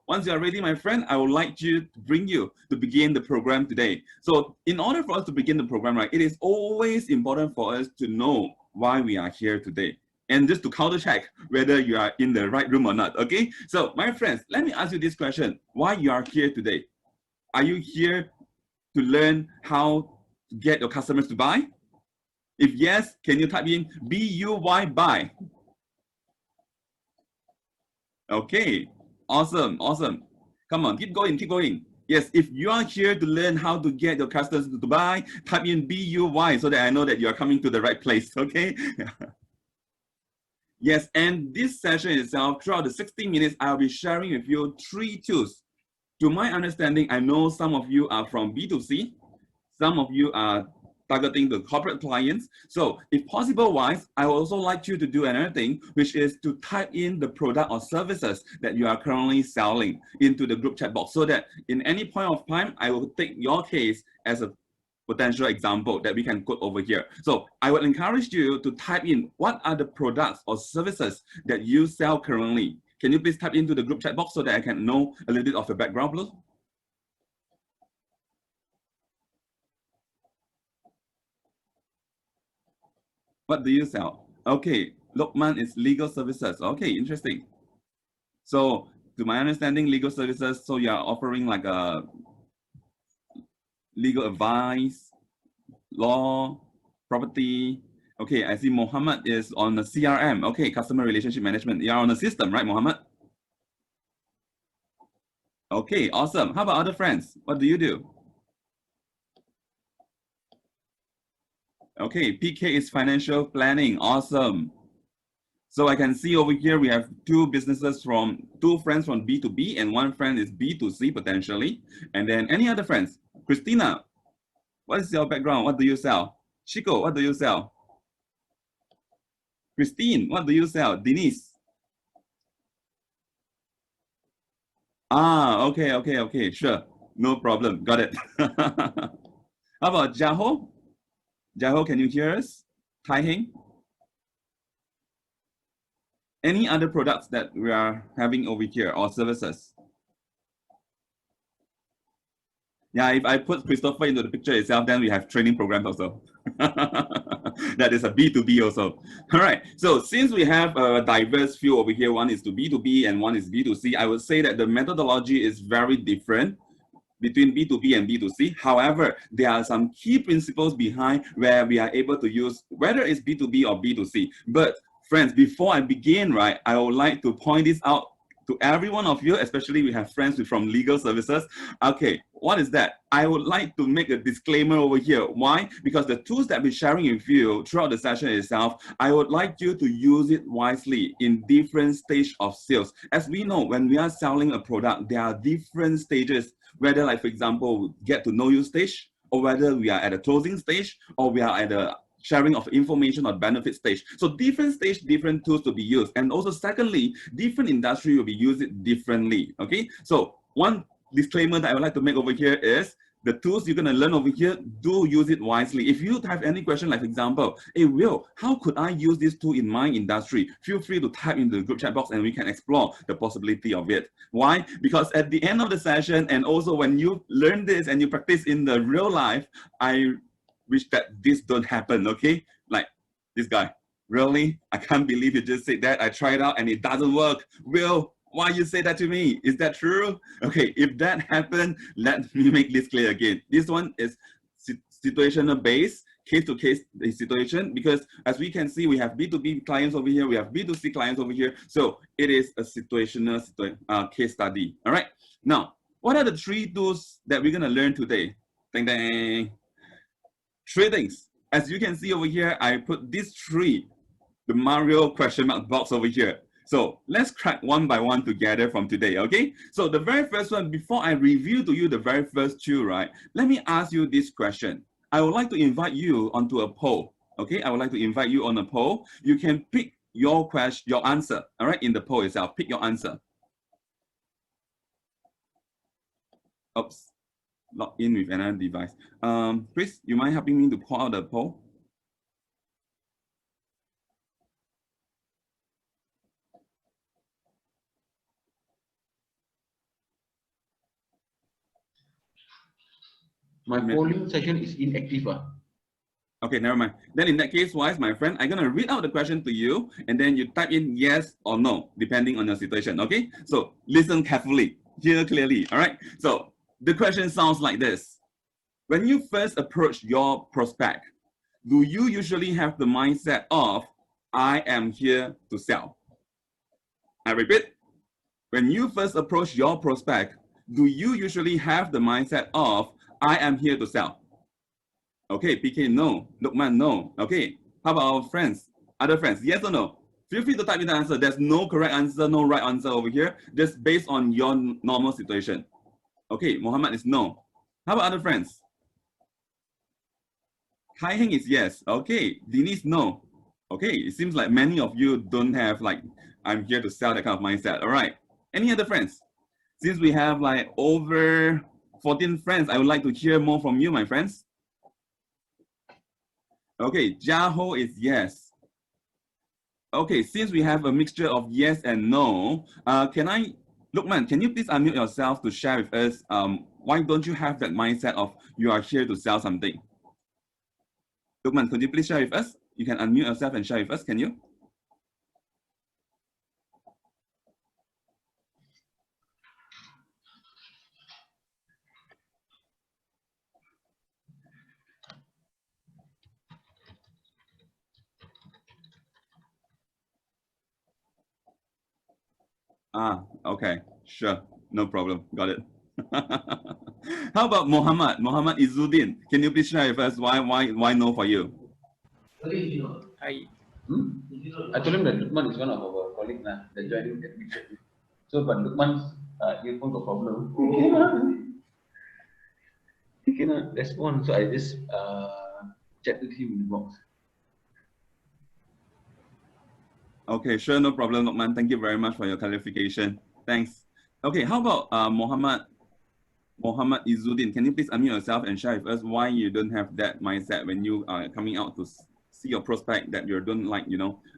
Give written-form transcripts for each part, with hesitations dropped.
once you are ready, my friend, I would like to bring you to begin the program today. So in order for us to begin the program, right, it is always important for us to know why we are here today. And just to counter check whether you are in the right room or not, okay? So my friends, let me ask you this question. Why you are here today? Are you here to learn how to get your customers to buy? If yes, can you type in B-U-Y, buy? Okay, awesome, awesome. Come on, keep going, keep going. Yes, if you are here to learn how to get your customers to buy, type in B-U-Y so that I know that you are coming to the right place, okay? Yes, and this session itself, throughout the 60 minutes, I'll be sharing with you 3 tools. To my understanding, I know some of you are from B2C, some of you are targeting the corporate clients. So if possible wise, I would also like you to do another thing, which is to type in the product or services that you are currently selling into the group chat box so that in any point of time, I will take your case as a potential example that we can quote over here. So I would encourage you to type in what are the products or services that you sell currently. Can you please type into the group chat box so that I can know a little bit of the background, please? What do you sell? Okay, Lokman is legal services. Okay, interesting. So to my understanding, legal services, so you are offering like a legal advice, law, property. Okay, I see Mohammed is on the CRM. Okay, customer relationship management. You are on the system, right, Mohammed? Okay, awesome. How about other friends? What do you do? Okay, PK is financial planning. Awesome. So I can see over here we have two friends from B2B and one friend is B2C potentially. And then any other friends? Christina, what is your background? What do you sell? Chico, what do you sell? Christine, what do you sell? Denise. Ah, okay, sure. No problem. Got it. How about Jaho? Jaho, can you hear us? Tai Heng? Any other products that we are having over here or services? Yeah, if I put Christopher into the picture itself, then we have training programs also. That is a B2B also. All right. So since we have a diverse field over here, one is to B2B and one is B2C, I would say that the methodology is very different between B2B and B2C. However, there are some key principles behind where we are able to use, whether it's B2B or B2C. But friends, before I begin, right, I would like to point this out to every one of you, especially we have friends from legal services. Okay, what is that? I would like to make a disclaimer over here. Why? Because the tools that we're sharing with you throughout the session itself, I would like you to use it wisely in different stage of sales. As we know, when we are selling a product, there are different stages, whether like, for example, get to know you stage, or whether we are at a closing stage, or we are at a sharing of information or benefit stage. So different stage, different tools to be used. And also secondly, different industry will be used differently, okay? So one disclaimer that I would like to make over here is the tools you're going to learn over here, do use it wisely. If you have any question, like for example, hey Will, how could I use this tool in my industry? Feel free to type in the group chat box and we can explore the possibility of it. Why? Because at the end of the session, and also when you learn this and you practice in the real life, I wish that this don't happen, okay? Like this guy, really? I can't believe you just said that. I tried out and it doesn't work. Will, why you say that to me? Is that true? Okay, if that happened, let me make this clear again. This one is situational based, case-to-case situation, because as we can see, we have B2B clients over here, we have B2C clients over here. So it is a situational case study, all right? Now, what are the 3 tools that we're gonna learn today? Ding, ding. 3 things. As you can see over here, I put these 3, the Mario question mark box over here. So let's crack one by one together from today, okay? So the very first one, before I review to you the very first 2, right? Let me ask you this question. I would like to invite you onto a poll, okay? I would like to invite you on a poll. You can pick your question, your answer, all right? In the poll itself, pick your answer. Oops. Log in with another device. Chris, you mind helping me to pull out the poll? My polling session is inactive. Okay, never mind. Then in that case wise, my friend, I'm gonna read out the question to you and then you type in yes or no, depending on your situation, okay? So listen carefully, hear clearly, all right? So the question sounds like this. When you first approach your prospect, do you usually have the mindset of, I am here to sell? I repeat, when you first approach your prospect, do you usually have the mindset of, I am here to sell? Okay, PK, no. Lukman, no. Okay, how about our friends? Other friends, yes or no? Feel free to type in the answer. There's no correct answer, no right answer over here, just based on your normal situation. Okay, Mohammed is no. How about other friends? Kai Heng is yes. Okay, Denise, no. Okay, it seems like many of you don't have like, I'm here to sell that kind of mindset. All right, any other friends? Since we have like over 14 friends, I would like to hear more from you, my friends. Okay, Jaho is yes. Okay, since we have a mixture of yes and no, Lukman, can you please unmute yourself to share with us why don't you have that mindset of you are here to sell something? Lukman, could you please share with us? You can unmute yourself and share with us, can you? Okay, sure, no problem, got it. How about Mohammed? Mohammed Izzuddin, can you please share with us why no for you? I told him that Lukman is one of our colleagues that joined that meeting. So, but Lukman's earphone got problem. He cannot respond. So I just chatted him in the box. Okay, sure, no problem, Lukman. Thank you very much for your clarification. Thanks. Okay, how about Mohammed Izzuddin? Can you please unmute yourself and share with us why you don't have that mindset when you are coming out to see your prospect that you don't like,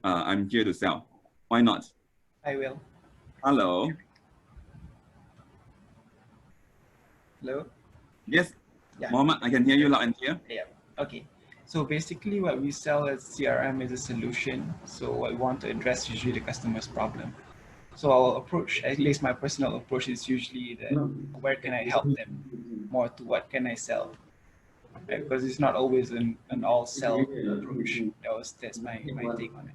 I'm here to sell. Why not? I will. Hello. Hello? Yes, Yeah. Mohammed, I can hear you loud and clear. Yeah. Okay. So basically what we sell as CRM is a solution. So what we want to address usually the customer's problem. So our approach, at least my personal approach, is usually that where can I help them more to what can I sell? Right? Because it's not always an all sell approach. That's my take on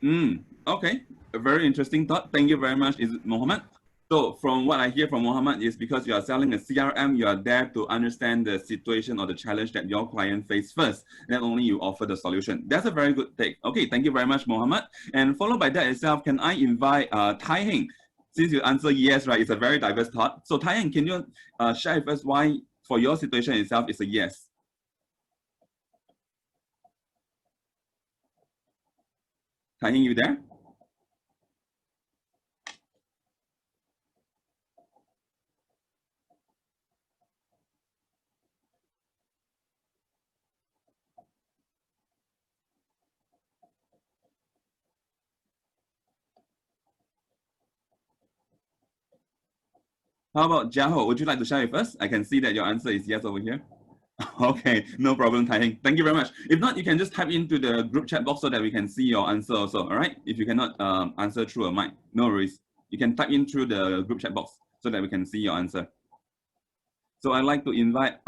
it. Okay, a very interesting thought. Thank you very much, Mohammed. So from what I hear from Mohammed is because you are selling a CRM, you are there to understand the situation or the challenge that your client face first. Then only you offer the solution. That's a very good take. Okay, thank you very much, Mohammed. And followed by that itself, can I invite Tai Heng? Since you answer yes, right, it's a very diverse thought. So Tai Heng, can you share with us why for your situation itself it's a yes? Tai Heng, you there? How about Jaho? Would you like to share with us? I can see that your answer is yes over here. Okay, no problem, Tai Heng. Thank you very much. If not, you can just type into the group chat box so that we can see your answer also, all right? If you cannot answer through a mic, no worries. You can type in through the group chat box so that we can see your answer. So I'd like to invite,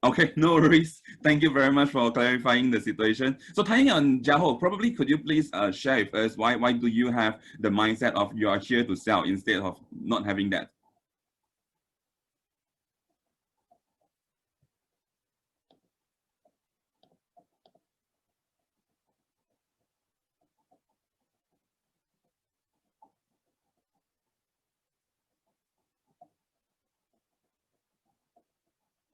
okay, no worries. Thank you very much for clarifying the situation. So Tai Heng and Jaho, probably could you please share with us why do you have the mindset of you are here to sell instead of not having that?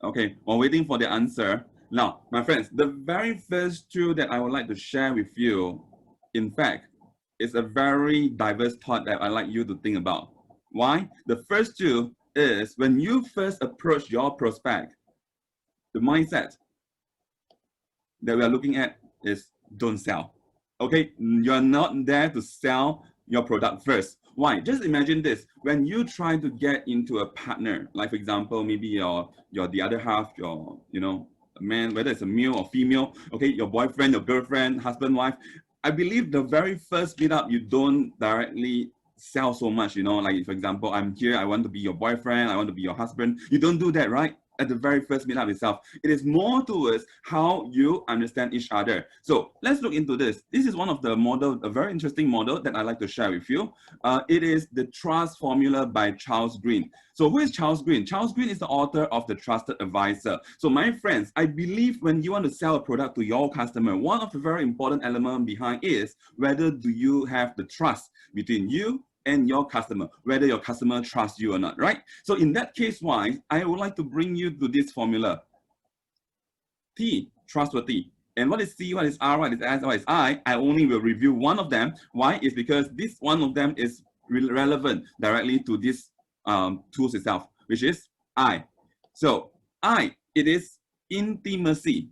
Okay, while waiting for the answer, now, my friends, the very first tool that I would like to share with you, in fact, is a very diverse thought that I'd like you to think about. Why? The first tool is when you first approach your prospect, the mindset that we are looking at is don't sell. Okay, you're not there to sell your product first. Why? Just imagine this. When you try to get into a partner, like for example, maybe your the other half, your, you know, a man, whether it's a male or female, okay, your boyfriend, your girlfriend, husband, wife, I believe the very first meetup, you don't directly sell so much, you know, like for example, I'm here, I want to be your boyfriend, I want to be your husband. You don't do that, right? At the very first meetup itself. It is more towards how you understand each other. So let's look into this. This is one of the model, a very interesting model that I like to share with you. It is the trust formula by Charles Green. So who is Charles Green? Charles Green is the author of The Trusted Advisor. So my friends, I believe when you want to sell a product to your customer, one of the very important elements behind is whether do you have the trust between you and your customer, whether your customer trusts you or not, right? So in that case wise, I would like to bring you to this formula. T, trustworthy. And what is C, what is R, what is S, what is I only will review one of them. Why? Is because this one of them is relevant directly to this tools itself, which is I. So I, it is intimacy.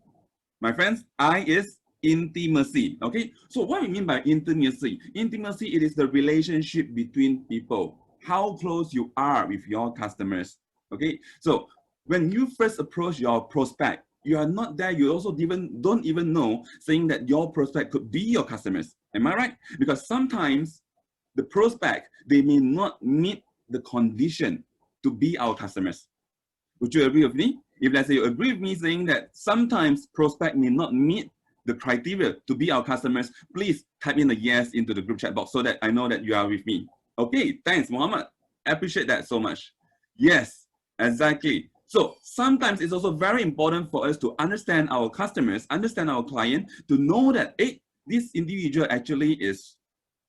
My friends, I is intimacy. Okay, so what we mean by intimacy? Intimacy, it is the relationship between people, how close you are with your customers. Okay, so when you first approach your prospect, you are not there, you also don't even know saying that your prospect could be your customers. Am I right? Because sometimes the prospect, they may not meet the condition to be our customers. Would you agree with me? If let's say you agree with me saying that sometimes prospect may not meet the criteria to be our customers, please type in a yes into the group chat box so that I know that you are with me. Okay, thanks, Muhammad. I appreciate that so much. Yes, exactly. So sometimes it's also very important for us to understand our customers, understand our client, to know that, hey, this individual actually is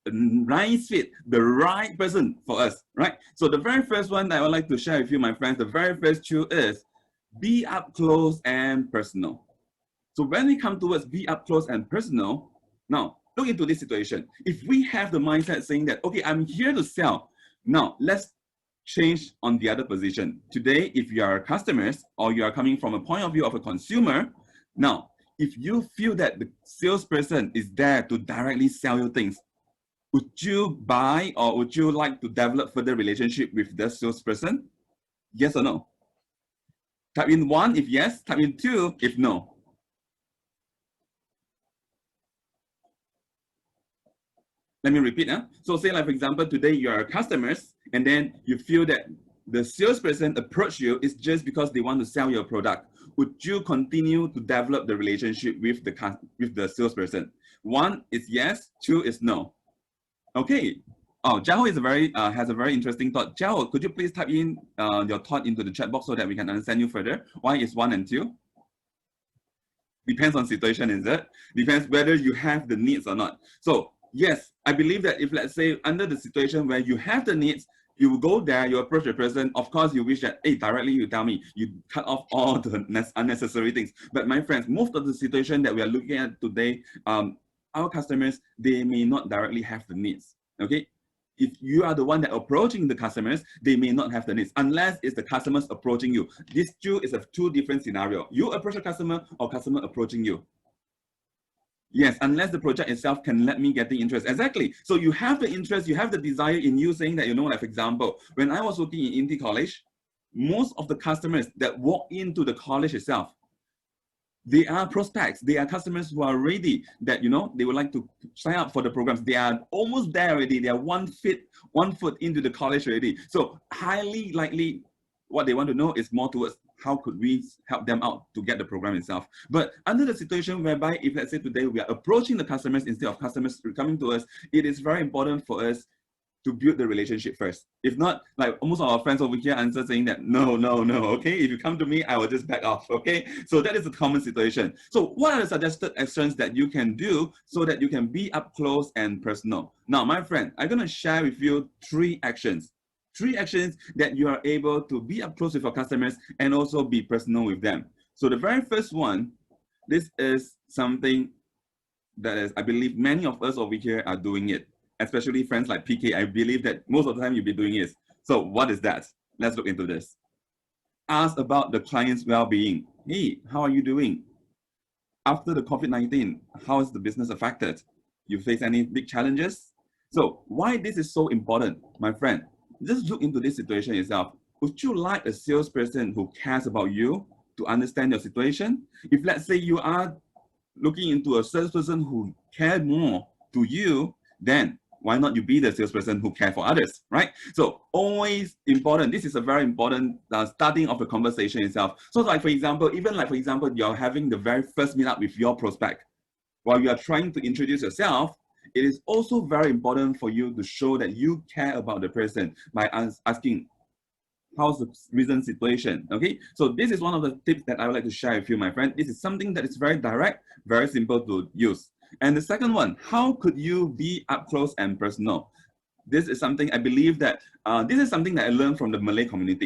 a nice fit, the right person for us, right? So the very first one that I would like to share with you, my friends, the very first truth is be up close and personal. So when we come towards be up close and personal, now look into this situation. If we have the mindset saying that, okay, I'm here to sell. Now let's change on the other position. Today, if you are customers or you are coming from a point of view of a consumer, now, if you feel that the salesperson is there to directly sell you things, would you buy or would you like to develop further relationship with the salesperson? Yes or no? Type in 1 if yes, type in 2 if no. Let me repeat. So say like, for example, today you are customers and then you feel that the salesperson approach you is just because they want to sell your product. Would you continue to develop the relationship with the salesperson? 1 is yes, 2 is no. Okay. Oh, Jiao is has a very interesting thought. Jiao, could you please type in your thought into the chat box so that we can understand you further? Why is 1 and 2? Depends on situation, is it? Depends whether you have the needs or not. So yes, I believe that if let's say under the situation where you have the needs, you will go there, you approach the person. Of course, you wish that, hey, directly you tell me, you cut off all the unnecessary things. But my friends, most of the situation that we are looking at today, our customers, they may not directly have the needs. Okay, if you are the one that approaching the customers, they may not have the needs unless it's the customers approaching you. This two is a two different scenario. You approach a customer or customer approaching you. Yes, unless the project itself can let me get the interest. Exactly. So you have the interest, you have the desire in you saying that, you know, like for example, when I was working in Indy College, most of the customers that walk into the college itself, they are prospects, they are customers who are ready that, you know, they would like to sign up for the programs. They are almost there already. They are one foot into the college already. So highly likely what they want to know is more towards how could we help them out to get the program itself. But under the situation whereby if let's say today we are approaching the customers instead of customers coming to us, it is very important for us to build the relationship first. If not, like almost all our friends over here answer saying that, no, okay? If you come to me, I will just back off, okay? So that is a common situation. So what are the suggested actions that you can do so that you can be up close and personal? Now, my friend, I'm gonna share with you 3 actions. 3 actions that you are able to be up close with your customers and also be personal with them. So the very first one, this is something that is, I believe many of us over here are doing it. Especially friends like PK, I believe that most of the time you'll be doing it. So what is that? Let's look into this. Ask about the client's well-being. Hey, how are you doing? After the COVID-19, how is the business affected? You face any big challenges? So why this is so important, my friend? Just look into this situation yourself. Would you like a salesperson who cares about you, to understand your situation? If let's say you are looking into a salesperson who cares more to you, then why not you be the salesperson who cares for others, right? So always important. This is a very important starting of the conversation itself. So like for example, you're having the very first meetup with your prospect. While you are trying to introduce yourself, it is also very important for you to show that you care about the person by asking, how's the recent situation? Okay, so this is one of the tips that I would like to share with you, my friend. This is something that is very direct, very simple to use. And the second one, how could you be up close and personal? This is something I believe that this is something that I learned from the Malay community.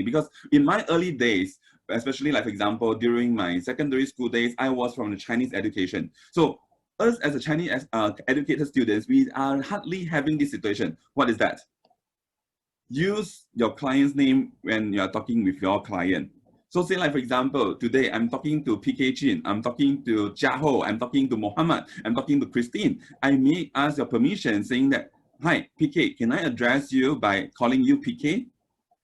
Because in my early days, especially like for example, during my secondary school days, I was from the Chinese education. So us as a Chinese educated students, we are hardly having this situation. What is that? Use your client's name when you're talking with your client. So say like for example, today I'm talking to PK Chin, I'm talking to Jia Ho, I'm talking to Mohammed, I'm talking to Christine. I may ask your permission saying that, hi PK, can I address you by calling you PK?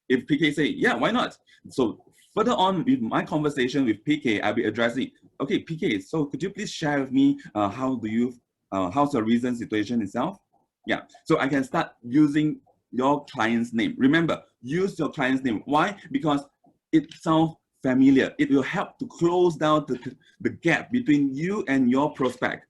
If PK say, yeah, why not? So further on with my conversation with PK, I'll be addressing, okay, PK, so could you please share with me how's your recent situation itself? Yeah, so I can start using your client's name. Remember, use your client's name. Why? Because it sounds familiar. It will help to close down the gap between you and your prospect.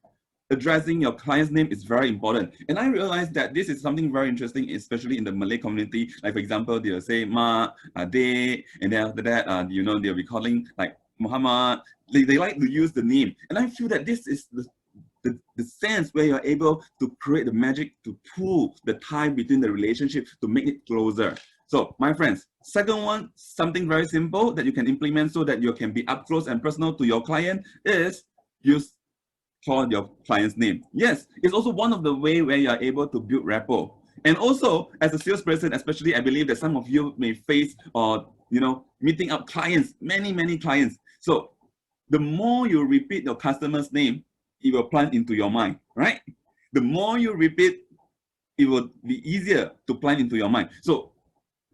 Addressing your client's name is very important. And I realized that this is something very interesting, especially in the Malay community. Like for example, they'll say Ma, De, and then after that, they'll be calling like Muhammad. They like to use the name. And I feel that this is the sense where you're able to create the magic to pull the tie between the relationship to make it closer. So my friends, second one, something very simple that you can implement so that you can be up close and personal to your client is call your client's name. Yes, it's also one of the way where you're able to build rapport. And also as a salesperson, especially I believe that some of you may face meeting up clients, many clients. So the more you repeat your customer's name, it will plant into your mind, right? The more you repeat, it will be easier to plant into your mind. So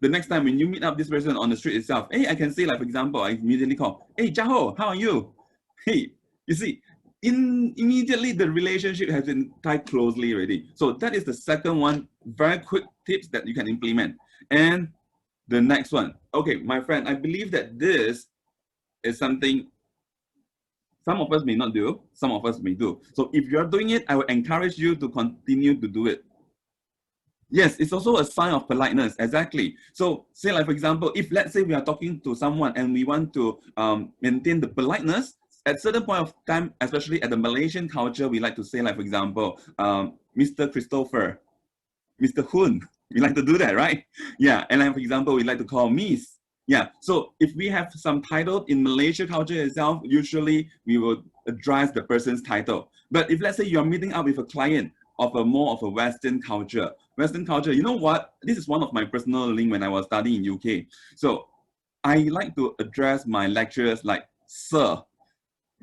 the next time when you meet up this person on the street itself, hey, I can say like, for example, I immediately call, hey, Jaho, how are you? Hey, you see, immediately the relationship has been tied closely already. So that is the second one, very quick tips that you can implement. And the next one, okay, my friend, I believe that this is something some of us may not do, some of us may do. So if you're doing it, I would encourage you to continue to do it. Yes, it's also a sign of politeness, exactly. So say like, for example, if let's say we are talking to someone and we want to maintain the politeness, at a certain point of time, especially at the Malaysian culture, we like to say like, for example, Mr. Christopher, Mr. Hun, we like to do that, right? Yeah, and like, for example, we like to call Miss. Yeah, so if we have some title in Malaysia culture itself, usually we will address the person's title. But if let's say you're meeting up with a client of more of a Western culture, you know what? This is one of my personal link when I was studying in UK. So I like to address my lecturers like Sir,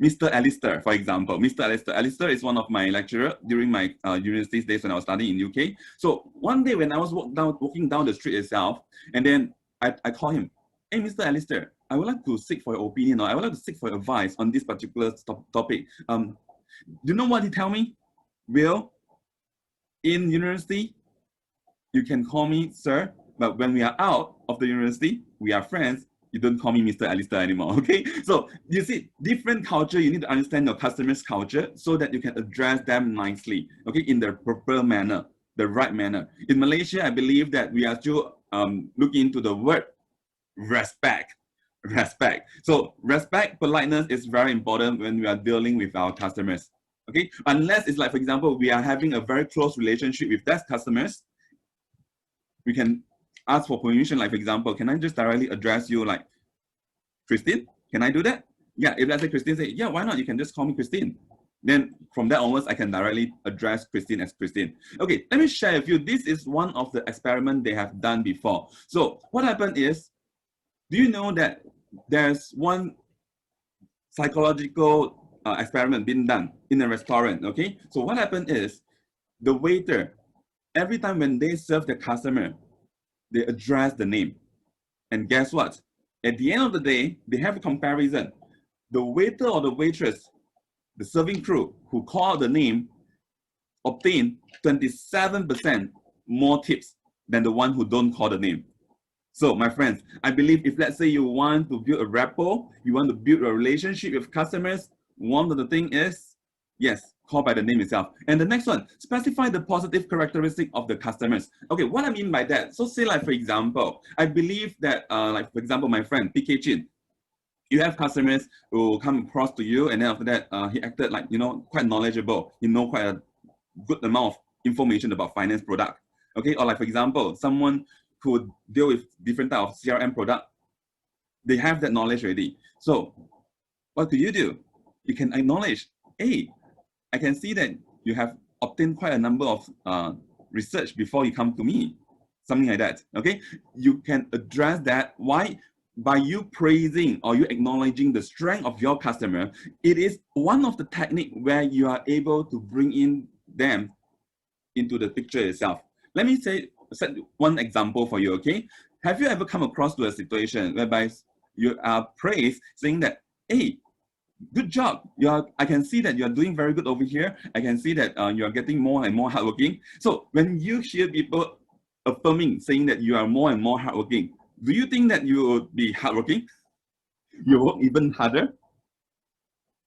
Mr. Alistair, for example. Mr. Alistair. Alistair is one of my lecturers during my university days when I was studying in UK. So one day when I was walking down the street itself, and then I call him, hey, Mr. Alistair, I would like to seek for your opinion, or I would like to seek for advice on this particular topic. Do you know what he tell me? Will, in university, you can call me sir, but when we are out of the university, we are friends, you don't call me Mr. Alistair anymore, okay? So you see, different culture, you need to understand your customer's culture so that you can address them nicely, okay, in the proper manner, the right manner. In Malaysia, I believe that we are still looking into the word respect. So respect, politeness is very important when we are dealing with our customers, okay? Unless it's like, for example, we are having a very close relationship with that customers, we can ask for permission, like for example, can I just directly address you like Christine? Can I do that? Yeah, if let's say Christine say, yeah, why not? You can just call me Christine. Then from that onwards, I can directly address Christine as Christine. Okay, let me share with you. This is one of the experiments they have done before. So what happened is, do you know that there's one psychological experiment being done in a restaurant, okay? So what happened is, The waiter, every time when they serve the customer, they address the name. And guess what? At the end of the day, they have a comparison. The waiter or the waitress, the serving crew who call the name, obtain 27% more tips than the one who don't call the name. So my friends, I believe if let's say you want to build a rapport, you want to build a relationship with customers, one of the things is, yes, call by the name itself. And the next one, specify the positive characteristic of the customers. Okay, what I mean by that, so say like for example, I believe that like for example, my friend PK Chin, you have customers who come across to you and then after that, he acted like, you know, quite knowledgeable. He know quite a good amount of information about finance product. Okay, or like for example, someone who deal with different type of CRM product, they have that knowledge already. So what do? You can acknowledge, hey, I can see that you have obtained quite a number of research before you come to me, something like that. Okay, you can address that. Why? By you praising or you acknowledging the strength of your customer, it is one of the technique where you are able to bring in them into the picture itself. Let me set one example for you, okay? Have you ever come across to a situation whereby you are praised saying that, hey, good job. I can see that you're doing very good over here. I can see that you're getting more and more hardworking. So when you hear people affirming, saying that you are more and more hardworking, do you think that you will be hardworking? You work even harder?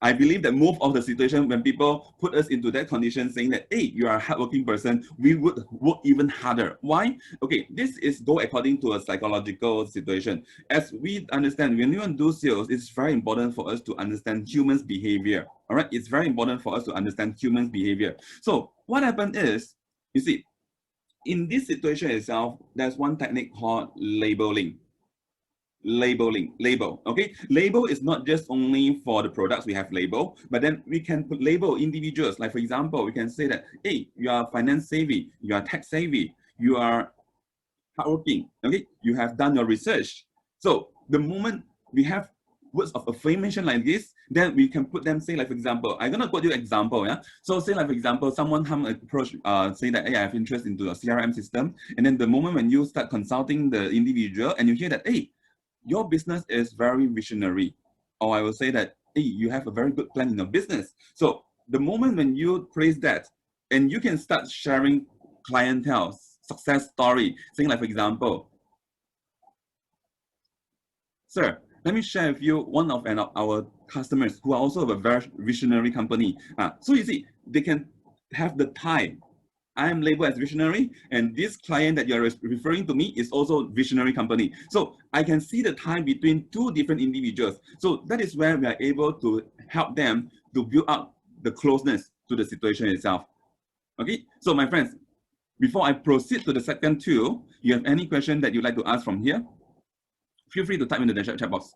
I believe that most of the situation when people put us into that condition saying that, hey, you are a hardworking person, we would work even harder. Why? Okay, this is go according to a psychological situation. As we understand, when you want to do sales, it's very important for us to understand humans' behavior. All right, it's very important for us to understand humans' behavior. So what happened is, you see, in this situation itself, there's one technique called labeling. Label, okay? Label is not just only for the products we have label, but then we can put label individuals. Like for example, we can say that, hey, you are finance savvy, you are tech savvy, you are hardworking, okay? You have done your research. So the moment we have words of affirmation like this, then we can put them, say like for example, I'm gonna put you an example, yeah? So say like for example, someone come approach, say that, hey, I have interest into a CRM system. And then the moment when you start consulting the individual and you hear that, hey, your business is very visionary, or I will say that, hey, you have a very good plan in your business. So the moment when you praise that, and you can start sharing clientele success story, saying like for example, sir, let me share with you one of our customers who are also a very visionary company. So you see, they can have the tie. I am labeled as visionary, and this client that you're referring to me is also visionary company. So I can see the tie between two different individuals. So that is where we are able to help them to build up the closeness to the situation itself. Okay, so my friends, before I proceed to the second tool, you have any question that you'd like to ask from here? Feel free to type into the chat box.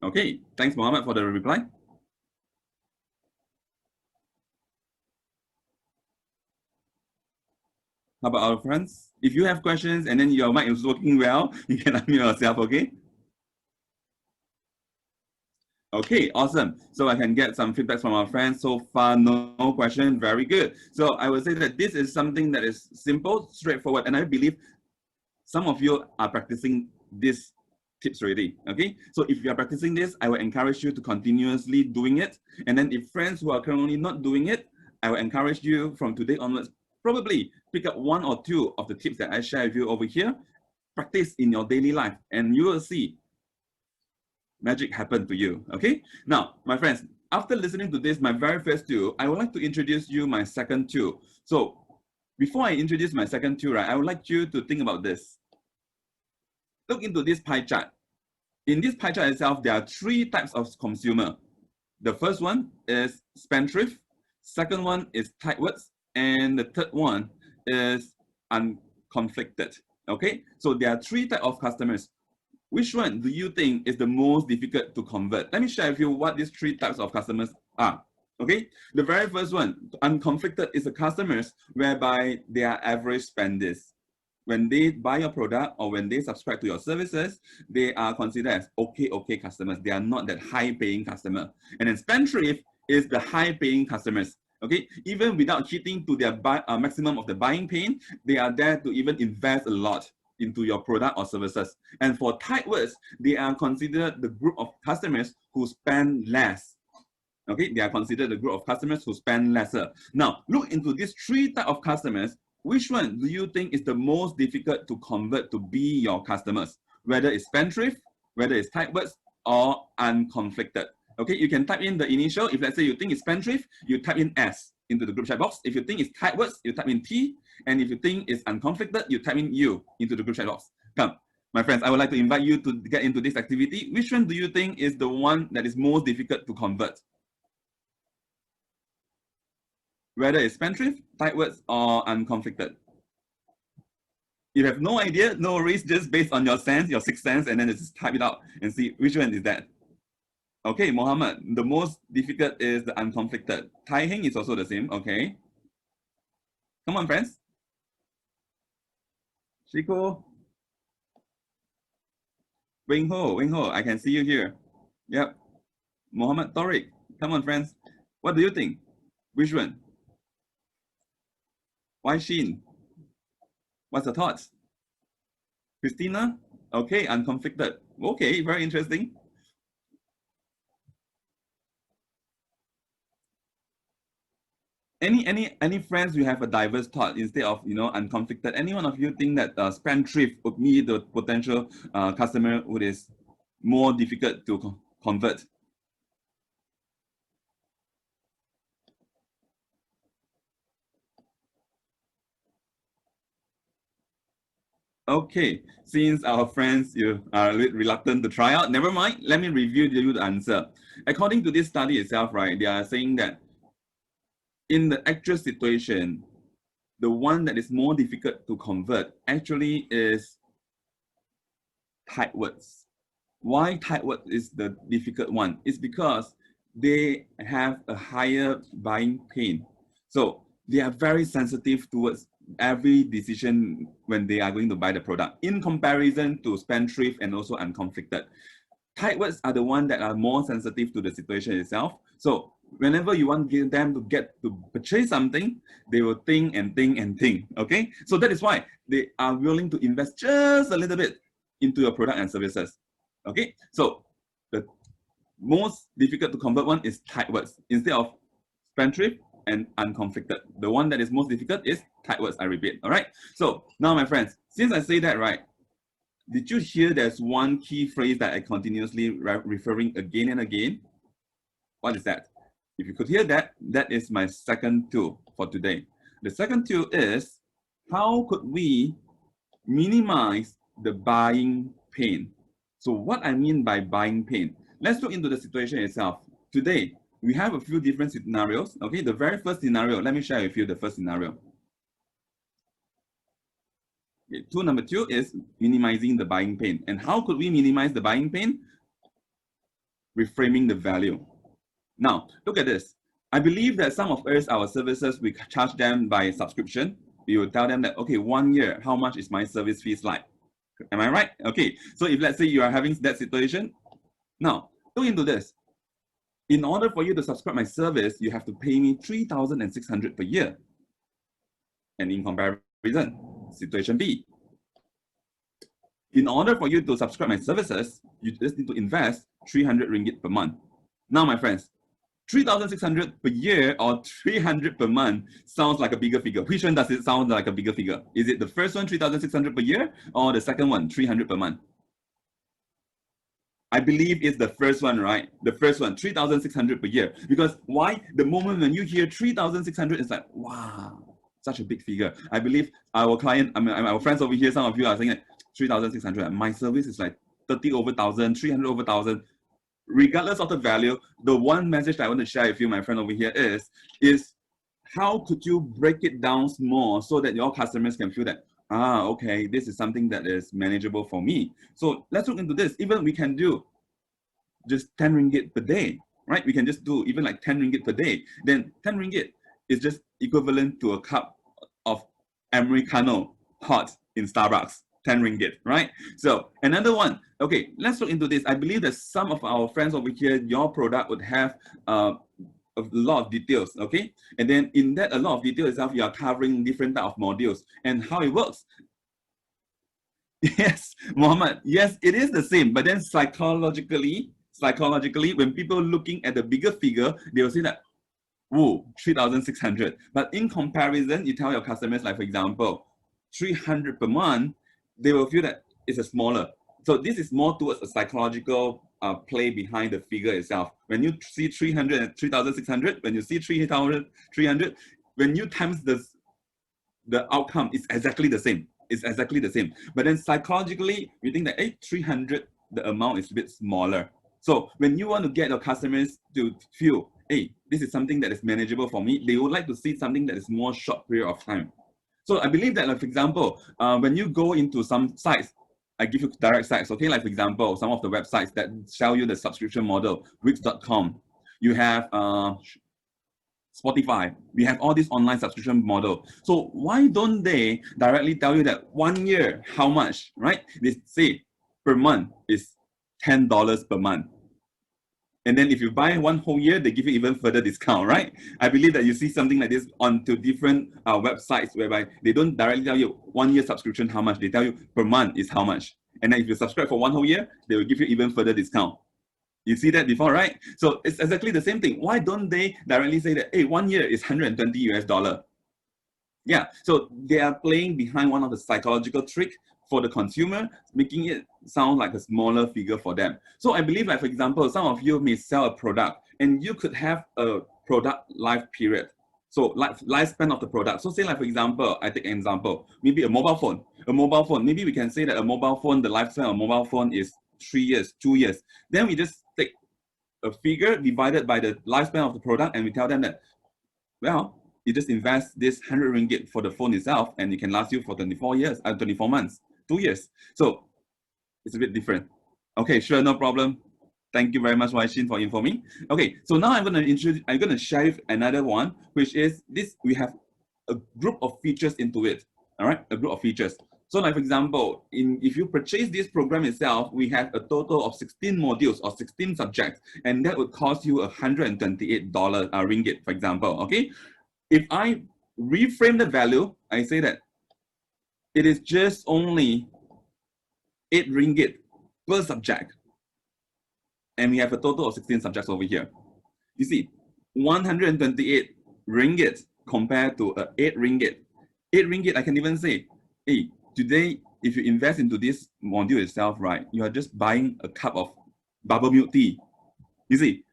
Okay, thanks Mohammed for the reply. How about our friends? If you have questions and then your mic is working well, you can unmute yourself, okay? Okay, awesome. So I can get some feedback from our friends. So far, no question. Very good. So I would say that this is something that is simple, straightforward, and I believe some of you are practicing these tips already. Okay, so if you are practicing this, I will encourage you to continuously doing it. And then if friends who are currently not doing it, I will encourage you from today onwards, probably pick up one or two of the tips that I share with you over here, practice in your daily life, and you will see magic happen to you. Okay, now my friends, after listening to this, my very first tool, I would like to introduce you my second tool. So before I introduce my second tool, right, I would like you to think about this. Look into this pie chart. In this pie chart itself, there are three types of consumer. The first one is spendthrift, second one is tightwards, and the third one is unconflicted. Okay, so there are three types of customers. Which one do you think is the most difficult to convert? Let me share with you what these three types of customers are. Okay, the very first one, unconflicted, is the customers whereby their average spend is. when they buy your product or when they subscribe to your services, they are considered as okay customers. They are not that high paying customer. And then spendthrift is the high paying customers. Okay, even without hitting to their maximum of the buying pain, they are there to even invest a lot into your product or services. And for tightwards, they are considered the group of customers who spend less. Okay, they are considered the group of customers who spend lesser. Now, look into these three types of customers. Which one do you think is the most difficult to convert to be your customers? Whether it's spendthrift, whether it's tightwards, or unconflicted. Okay, you can type in the initial. If let's say you think it's spendthrift, you type in S into the group chat box. If you think it's tightwards, you type in T. And if you think it's unconflicted, you type in U into the group chat box. Come, my friends, I would like to invite you to get into this activity. Which one do you think is the one that is most difficult to convert? Whether it's spendthrift, tightwards, or unconflicted. If you have no idea, no worries, just based on your sense, your sixth sense, and then just type it out and see which one is that. Okay, Mohammed, the most difficult is the unconflicted. Tai Heng is also the same, okay. Come on, friends. Shiko. Wing Ho, I can see you here. Yep. Mohammed Tariq, come on, friends. What do you think? Which one? Why Sheen? What's the thoughts? Christina? Okay, unconflicted. Okay, very interesting. Any friends who have a diverse thought instead of unconflicted? Any one of you think that spendthrift would be the potential customer who is more difficult to convert? Okay, since our friends, you are a little reluctant to try out, never mind, let me review you the answer. According to this study itself, right, they are saying that in the actual situation, the one that is more difficult to convert actually is tightwards. Why tightwards is the difficult one? It's because they have a higher buying pain. So they are very sensitive towards every decision when they are going to buy the product in comparison to spendthrift and also unconflicted. Tightwards are the ones that are more sensitive to the situation itself. So whenever you want them to get to purchase something, they will think and think and think. Okay, so that is why they are willing to invest just a little bit into your product and services. Okay, so the most difficult to convert one is tightwards instead of spendthrift and unconflicted. The one that is most difficult is tightwards, I repeat. All right, so now my friends, since I say that, right, did you hear there's one key phrase that I continuously referring again and again? What is that? If you could hear that, that is my second tool for today. The second tool is, how could we minimize the buying pain? So what I mean by buying pain, let's look into the situation itself. Today, we have a few different scenarios. Okay, the very first scenario, let me share with you the first scenario. Okay, tool number 2 is minimizing the buying pain. And how could we minimize the buying pain? Reframing the value. Now, look at this. I believe that some of us, our services, we charge them by subscription. We will tell them that, okay, 1 year, how much is my service fees like? Am I right? Okay, so if let's say you are having that situation, now, look into this. In order for you to subscribe my service, you have to pay me 3,600 per year. And in comparison, situation B. In order for you to subscribe my services, you just need to invest 300 ringgit per month. Now, my friends, 3,600 per year or 300 per month sounds like a bigger figure. Which one does it sound like a bigger figure? Is it the first one, 3,600 per year, or the second one, 300 per month? I believe it's the first one, right? The first one, 3,600 per year. Because why? The moment when you hear 3,600, it's like, wow, such a big figure. I believe our client, our friends over here, some of you are saying that 3,600. My service is like 30 over 1,000, 300 over 1,000. Regardless of the value, the one message that I want to share with you, my friend over here, is how could you break it down more so that your customers can feel that, okay, this is something that is manageable for me. So let's look into this. Even we can do just 10 ringgit per day, right? We can just do even like 10 ringgit per day. Then 10 ringgit is just equivalent to a cup of Americano hot in Starbucks, 10 ringgit, right? So another one, okay, let's look into this. I believe that some of our friends over here, your product would have a lot of details, okay? And then in that, a lot of detail itself, you are covering different type of modules and how it works. Yes, Mohammed, yes, it is the same, but then psychologically, when people looking at the bigger figure, they will say that, whoa, 3,600. But in comparison, you tell your customers, like for example, 300 per month, they will feel that it's a smaller. So this is more towards a psychological play behind the figure itself. When you see 300 and 3,600, when you see 3,300, when you times the outcome is exactly the same. It's exactly the same. But then psychologically, you think that, hey, 300, the amount is a bit smaller. So when you want to get your customers to feel, hey, this is something that is manageable for me, they would like to see something that is more short period of time. So I believe that, like, for example, when you go into some sites, I give you direct sites, okay? Like, for example, some of the websites that sell you the subscription model, Wix.com, you have Spotify, we have all this online subscription model. So why don't they directly tell you that 1 year, how much, right? They say per month is $10 per month. And then if you buy one whole year, they give you even further discount, right? I believe that you see something like this onto different websites whereby they don't directly tell you 1 year subscription how much, they tell you per month is how much. And then if you subscribe for one whole year, they will give you even further discount. You see that before, right? So it's exactly the same thing. Why don't they directly say that, hey, 1 year is 120 US dollar? Yeah, so they are playing behind one of the psychological trick for the consumer, making it sound like a smaller figure for them. So I believe, like, for example, some of you may sell a product and you could have a product life period. So lifespan of the product. So say, like, for example, I take an example, maybe a mobile phone. A mobile phone, maybe we can say that a mobile phone, the lifespan of a mobile phone is 3 years, 2 years. Then we just take a figure divided by the lifespan of the product and we tell them that, well, you just invest this 100 ringgit for the phone itself and it can last you for 24 years, 24 months, 2 years. So it's a bit different. Okay, sure, no problem. Thank you very much, Waishin, for informing. Okay, so now I'm going to share with another one, which is this. We have a group of features into it. All right, a group of features. So, like, for example, if you purchase this program itself, we have a total of 16 modules or 16 subjects, and that would cost you $128 ringgit, for example. Okay, if I reframe the value, I say that it is just only 8 ringgit per subject. And we have a total of 16 subjects over here. You see, 128 ringgit compared to 8 ringgit. 8 ringgit, I can even say, hey, today, if you invest into this module itself, right, you are just buying a cup of bubble milk tea. You see,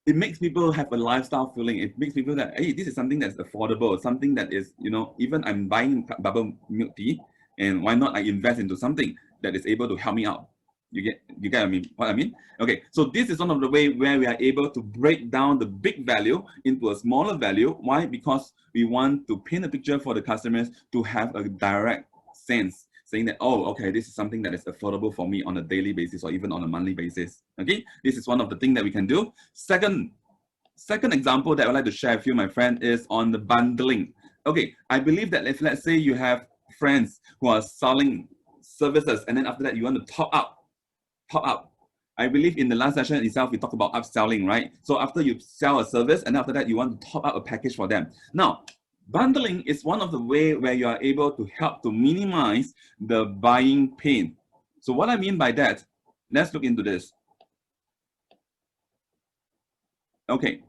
it makes people have a lifestyle feeling. It makes people that, hey, this is something that's affordable, something that is, you know, even I'm buying bubble milk tea, and why not I invest into something that is able to help me out? You get what I mean? Okay, so this is one of the way where we are able to break down the big value into a smaller value. Why? Because we want to paint a picture for the customers to have a direct sense, saying that, oh, okay, this is something that is affordable for me on a daily basis or even on a monthly basis. Okay, this is one of the things that we can do. Second example that I would like to share with you, my friend, is on the bundling. Okay, I believe that if, let's say, you have friends who are selling services and then after that you want to top up. I believe in the last session itself, we talked about upselling, right? So after you sell a service and after that you want to top up a package for them. Now, bundling is one of the way where you are able to help to minimize the buying pain. So what I mean by that, let's look into this. Okay,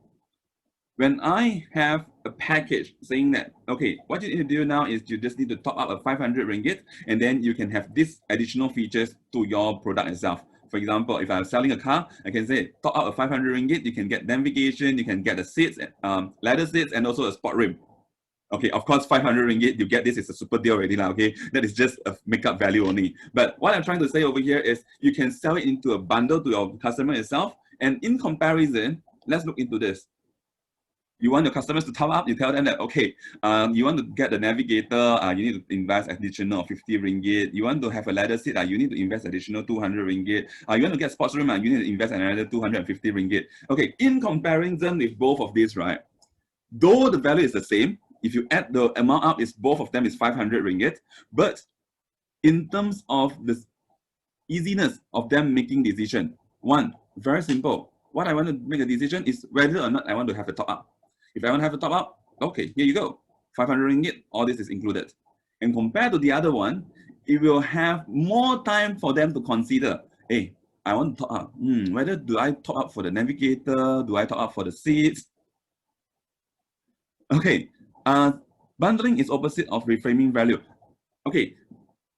when I have a package saying that, okay, what you need to do now is you just need to top up a 500 ringgit and then you can have these additional features to your product itself. For example, if I'm selling a car, I can say top up a 500 ringgit, you can get navigation, you can get the seats, leather seats, and also a sport rim. Okay, of course, 500 ringgit, you get this is a super deal already, okay? That is just a makeup value only. But what I'm trying to say over here is you can sell it into a bundle to your customer itself. And in comparison, let's look into this. You want your customers to top up, you tell them that, okay, you want to get the navigator, you need to invest additional 50 ringgit. You want to have a leather seat, you need to invest additional 200 ringgit. You want to get sports room, you need to invest another 250 ringgit. Okay, in comparison with both of these, right, though the value is the same, if you add the amount up, both of them is 500 ringgit, but in terms of the easiness of them making decision. One, very simple. What I want to make a decision is whether or not I want to have a top up. If I want to have a top up, okay, here you go. 500 ringgit, all this is included. And compared to the other one, it will have more time for them to consider, hey, I want to top up. Whether do I top up for the navigator? Do I top up for the seats? Okay, bundling is opposite of reframing value. Okay,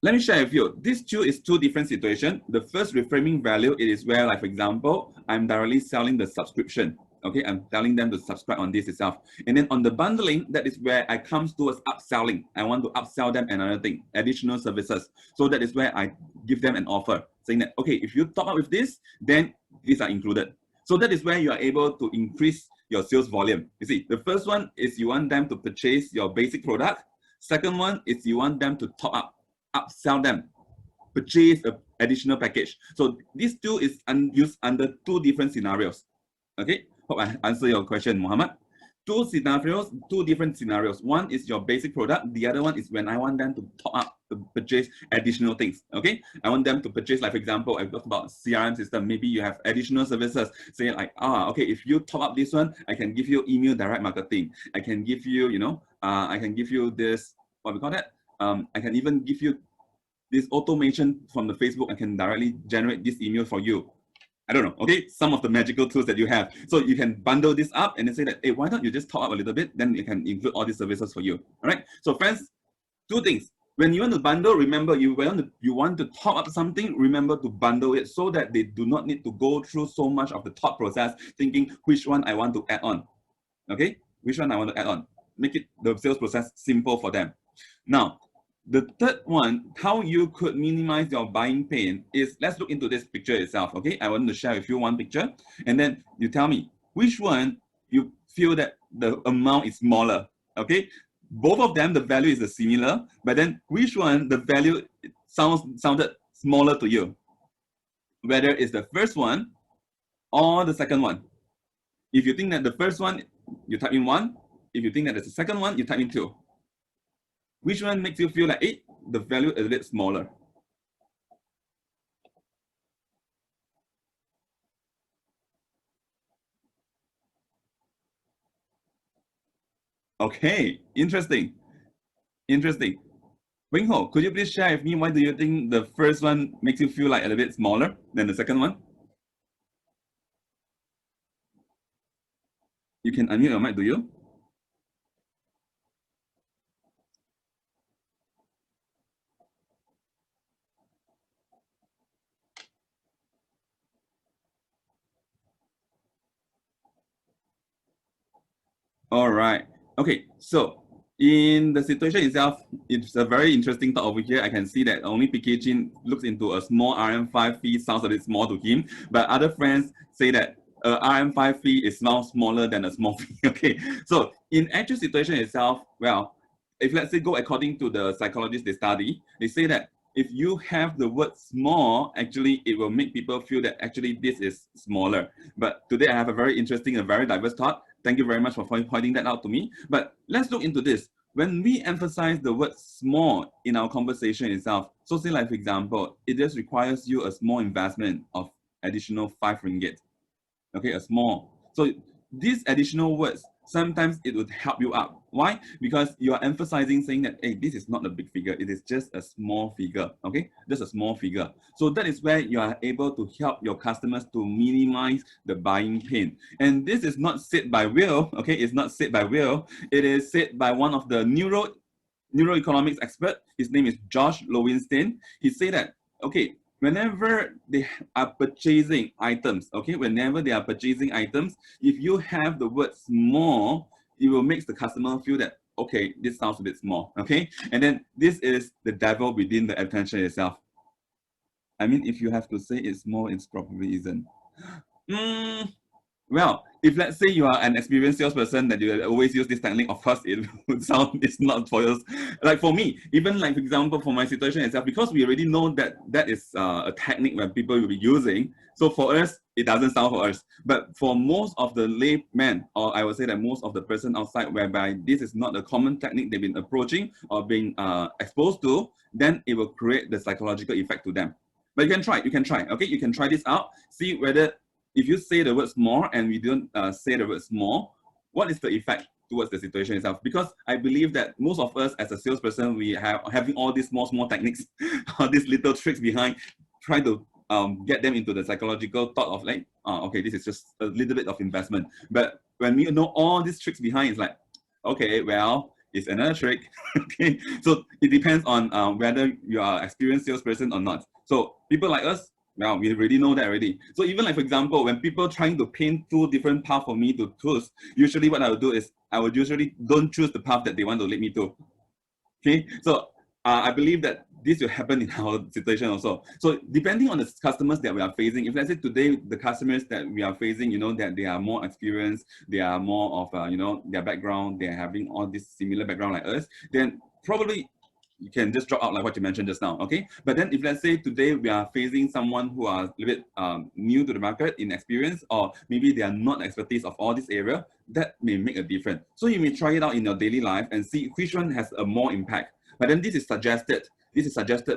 let me share with you. These two is two different situations. The first reframing value, it is where, like for example, I'm directly selling the subscription. Okay, I'm telling them to subscribe on this itself. And then on the bundling, that is where I come towards upselling. I want to upsell them another thing, additional services. So that is where I give them an offer saying that, okay, if you top up with this, then these are included. So that is where you are able to increase your sales volume. You see, the first one is you want them to purchase your basic product. Second one is you want them to top up, upsell them, purchase an additional package. So these two is used under two different scenarios. Okay, hope I answer your question, Muhammad. Two scenarios, two different scenarios. One is your basic product. The other one is when I want them to top up, to purchase additional things. Okay, I want them to purchase, like for example, I talked about CRM system. Maybe you have additional services. Say like, okay, if you top up this one, I can give you email direct marketing. I can give you, I can give you this, what we call that? I can even give you this automation from the Facebook. I can directly generate this email for you. I don't know, okay, some of the magical tools that you have. So you can bundle this up and then say that, hey, why don't you just top up a little bit? Then you can include all these services for you. All right. So friends, two things. When you want to bundle, remember you want to top up something, remember to bundle it so that they do not need to go through so much of the thought process thinking which one I want to add on. Okay, which one I want to add on. Make it the sales process simple for them. Now, the third one, how you could minimize your buying pain is, let's look into this picture itself, okay? I want to share with you one picture, and then you tell me which one you feel that the amount is smaller, okay? Both of them, the value is similar, but then which one the value sounded smaller to you? Whether it's the first one or the second one. If you think that the first one, you type in 1. If you think that it's the second one, you type in 2. Which one makes you feel like, hey, the value is a bit smaller? Okay, interesting. Interesting. Wing Ho, could you please share with me why do you think the first one makes you feel like a little bit smaller than the second one? You can unmute your mic, do you? All right. Okay, so in the situation itself, it's a very interesting thought over here. I can see that only PK Chin looks into a small RM5 fee, sounds a bit small to him, but other friends say that RM5 fee is now smaller than a small fee. Okay, so in actual situation itself, well, if let's say go according to the psychologists they study, they say that if you have the word small, actually it will make people feel that actually this is smaller. But today I have a very interesting and very diverse thought. Thank you very much for pointing that out to me. But let's look into this. When we emphasize the word small in our conversation itself, so say like for example, it just requires you a small investment of additional 5 ringgit. Okay, a small. So these additional words, sometimes it would help you out. Why? Because you are emphasizing saying that, hey, this is not a big figure. It is just a small figure. Okay, just a small figure. So that is where you are able to help your customers to minimize the buying pain. And this is not said by Will. Okay, it's not said by Will. It is said by one of the neuroeconomics expert. His name is Josh Lowenstein. He said that, okay, whenever they are purchasing items, okay, whenever they are purchasing items, if you have the word small, it will make the customer feel that, okay, this sounds a bit small, okay? And then this is the devil within the attention itself. I mean, if you have to say it's small, it's probably isn't. Well, if let's say you are an experienced salesperson that you always use this technique, of course it would sound it's not for us. Like for me, even like for example, for my situation itself, because we already know that that is a technique where people will be using. So for us, it doesn't sound for us. But for most of the laymen, or I would say that most of the person outside, whereby this is not a common technique they've been approaching or being exposed to, then it will create the psychological effect to them. But you can try, okay? You can try this out, see whether if you say the words more and we don't say the words more, what is the effect towards the situation itself? Because I believe that most of us as a salesperson, we have having all these small techniques, all these little tricks behind, trying to get them into the psychological thought of like, oh, okay, this is just a little bit of investment. But when we know all these tricks behind, it's like, okay, well, it's another trick. Okay, so it depends on whether you are an experienced salesperson or not. So people like us, well, we already know that already. So even like, for example, when people trying to paint two different paths for me to choose, usually what I would do is I would usually don't choose the path that they want to lead me to. Okay, so I believe that this will happen in our situation also. So depending on the customers that we are facing, if let's say today the customers that we are facing, you know, that they are more experienced, they are more of, you know, their background, they're having all this similar background like us, then probably you can just drop out like what you mentioned just now, okay? But then if let's say today we are facing someone who are a little bit new to the market in experience, or maybe they are not expertise of all this area, that may make a difference. So you may try it out in your daily life and see which one has a more impact. But then this is suggested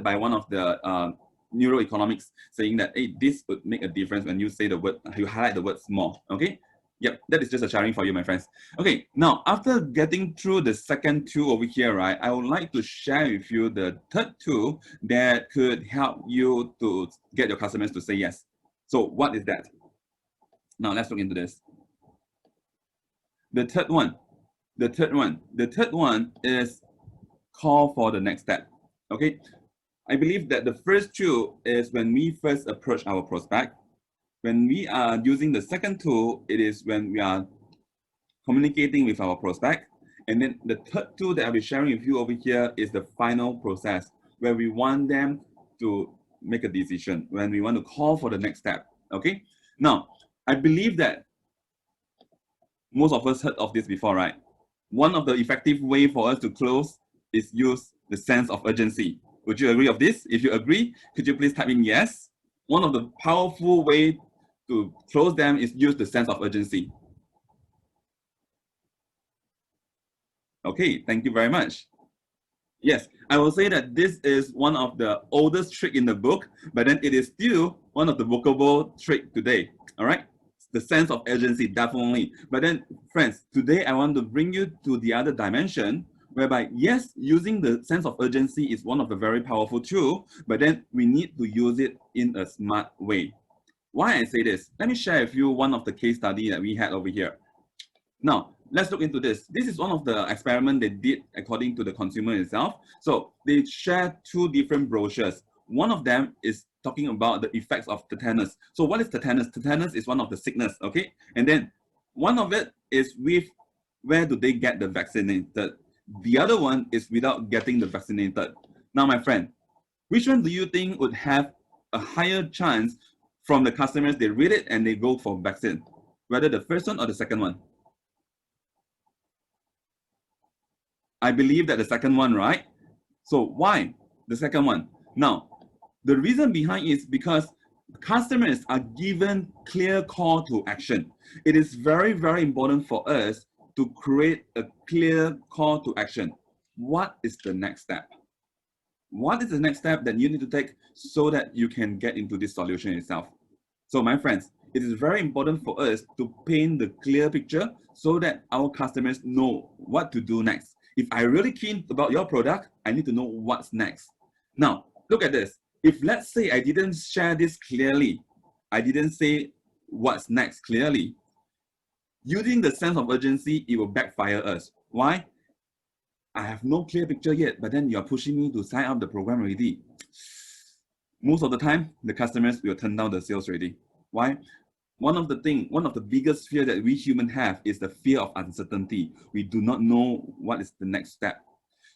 by one of the neuroeconomics saying that, hey, this would make a difference when you say the word, you highlight the word more, okay? Yep, that is just a sharing for you, my friends. Okay, now after getting through the second tool over here, right, I would like to share with you the third tool that could help you to get your customers to say yes. So what is that? Now let's look into this. The third one is call for the next step. Okay, I believe that the first tool is when we first approach our prospect. When we are using the second tool, it is when we are communicating with our prospect. And then the third tool that I'll be sharing with you over here is the final process, where we want them to make a decision, when we want to call for the next step, okay? Now, I believe that most of us heard of this before, right? One of the effective way for us to close is use the sense of urgency. Would you agree of this? If you agree, could you please type in yes? One of the powerful way to close them is use the sense of urgency. Okay, thank you very much. Yes, I will say that this is one of the oldest trick in the book, but then it is still one of the workable trick today. All right, the sense of urgency, definitely. But then, friends, today I want to bring you to the other dimension, whereby yes, using the sense of urgency is one of the very powerful tools, but then we need to use it in a smart way. Why I say this? Let me share with you one of the case study that we had over here. Now, let's look into this. This is one of the experiments they did according to the consumer itself. So they shared two different brochures. One of them is talking about the effects of tetanus. So what is tetanus? Tetanus is one of the sickness, okay? And then one of it is with where do they get the vaccinated? The other one is without getting the vaccinated. Now, my friend, which one do you think would have a higher chance from the customers? They read it and they go for vaccine, whether the first one or the second one? I believe that the second one, right? So why the second one? Now, the reason behind is because customers are given clear call to action. It is very, very important for us to create a clear call to action. What is the next step? What is the next step that you need to take so that you can get into this solution itself? So my friends, it is very important for us to paint the clear picture so that our customers know what to do next. If I'm really keen about your product, I need to know what's next. Now, look at this. If let's say I didn't share this clearly, I didn't say what's next clearly, using the sense of urgency, it will backfire us. Why? I have no clear picture yet, but then you're pushing me to sign up the program already. Most of the time, the customers will turn down the sales already. Why? One of the biggest fear that we humans have is the fear of uncertainty. We do not know what is the next step.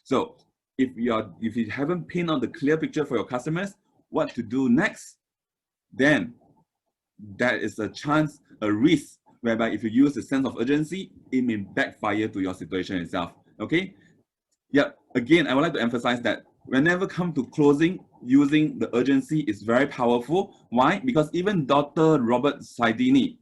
So if you haven't painted out the clear picture for your customers, what to do next, then there is a chance, a risk whereby if you use the sense of urgency, it may backfire to your situation itself. Okay. Yeah. Again, I would like to emphasize that whenever come to closing, using the urgency is very powerful. Why? Because even Dr. Robert Cialdini,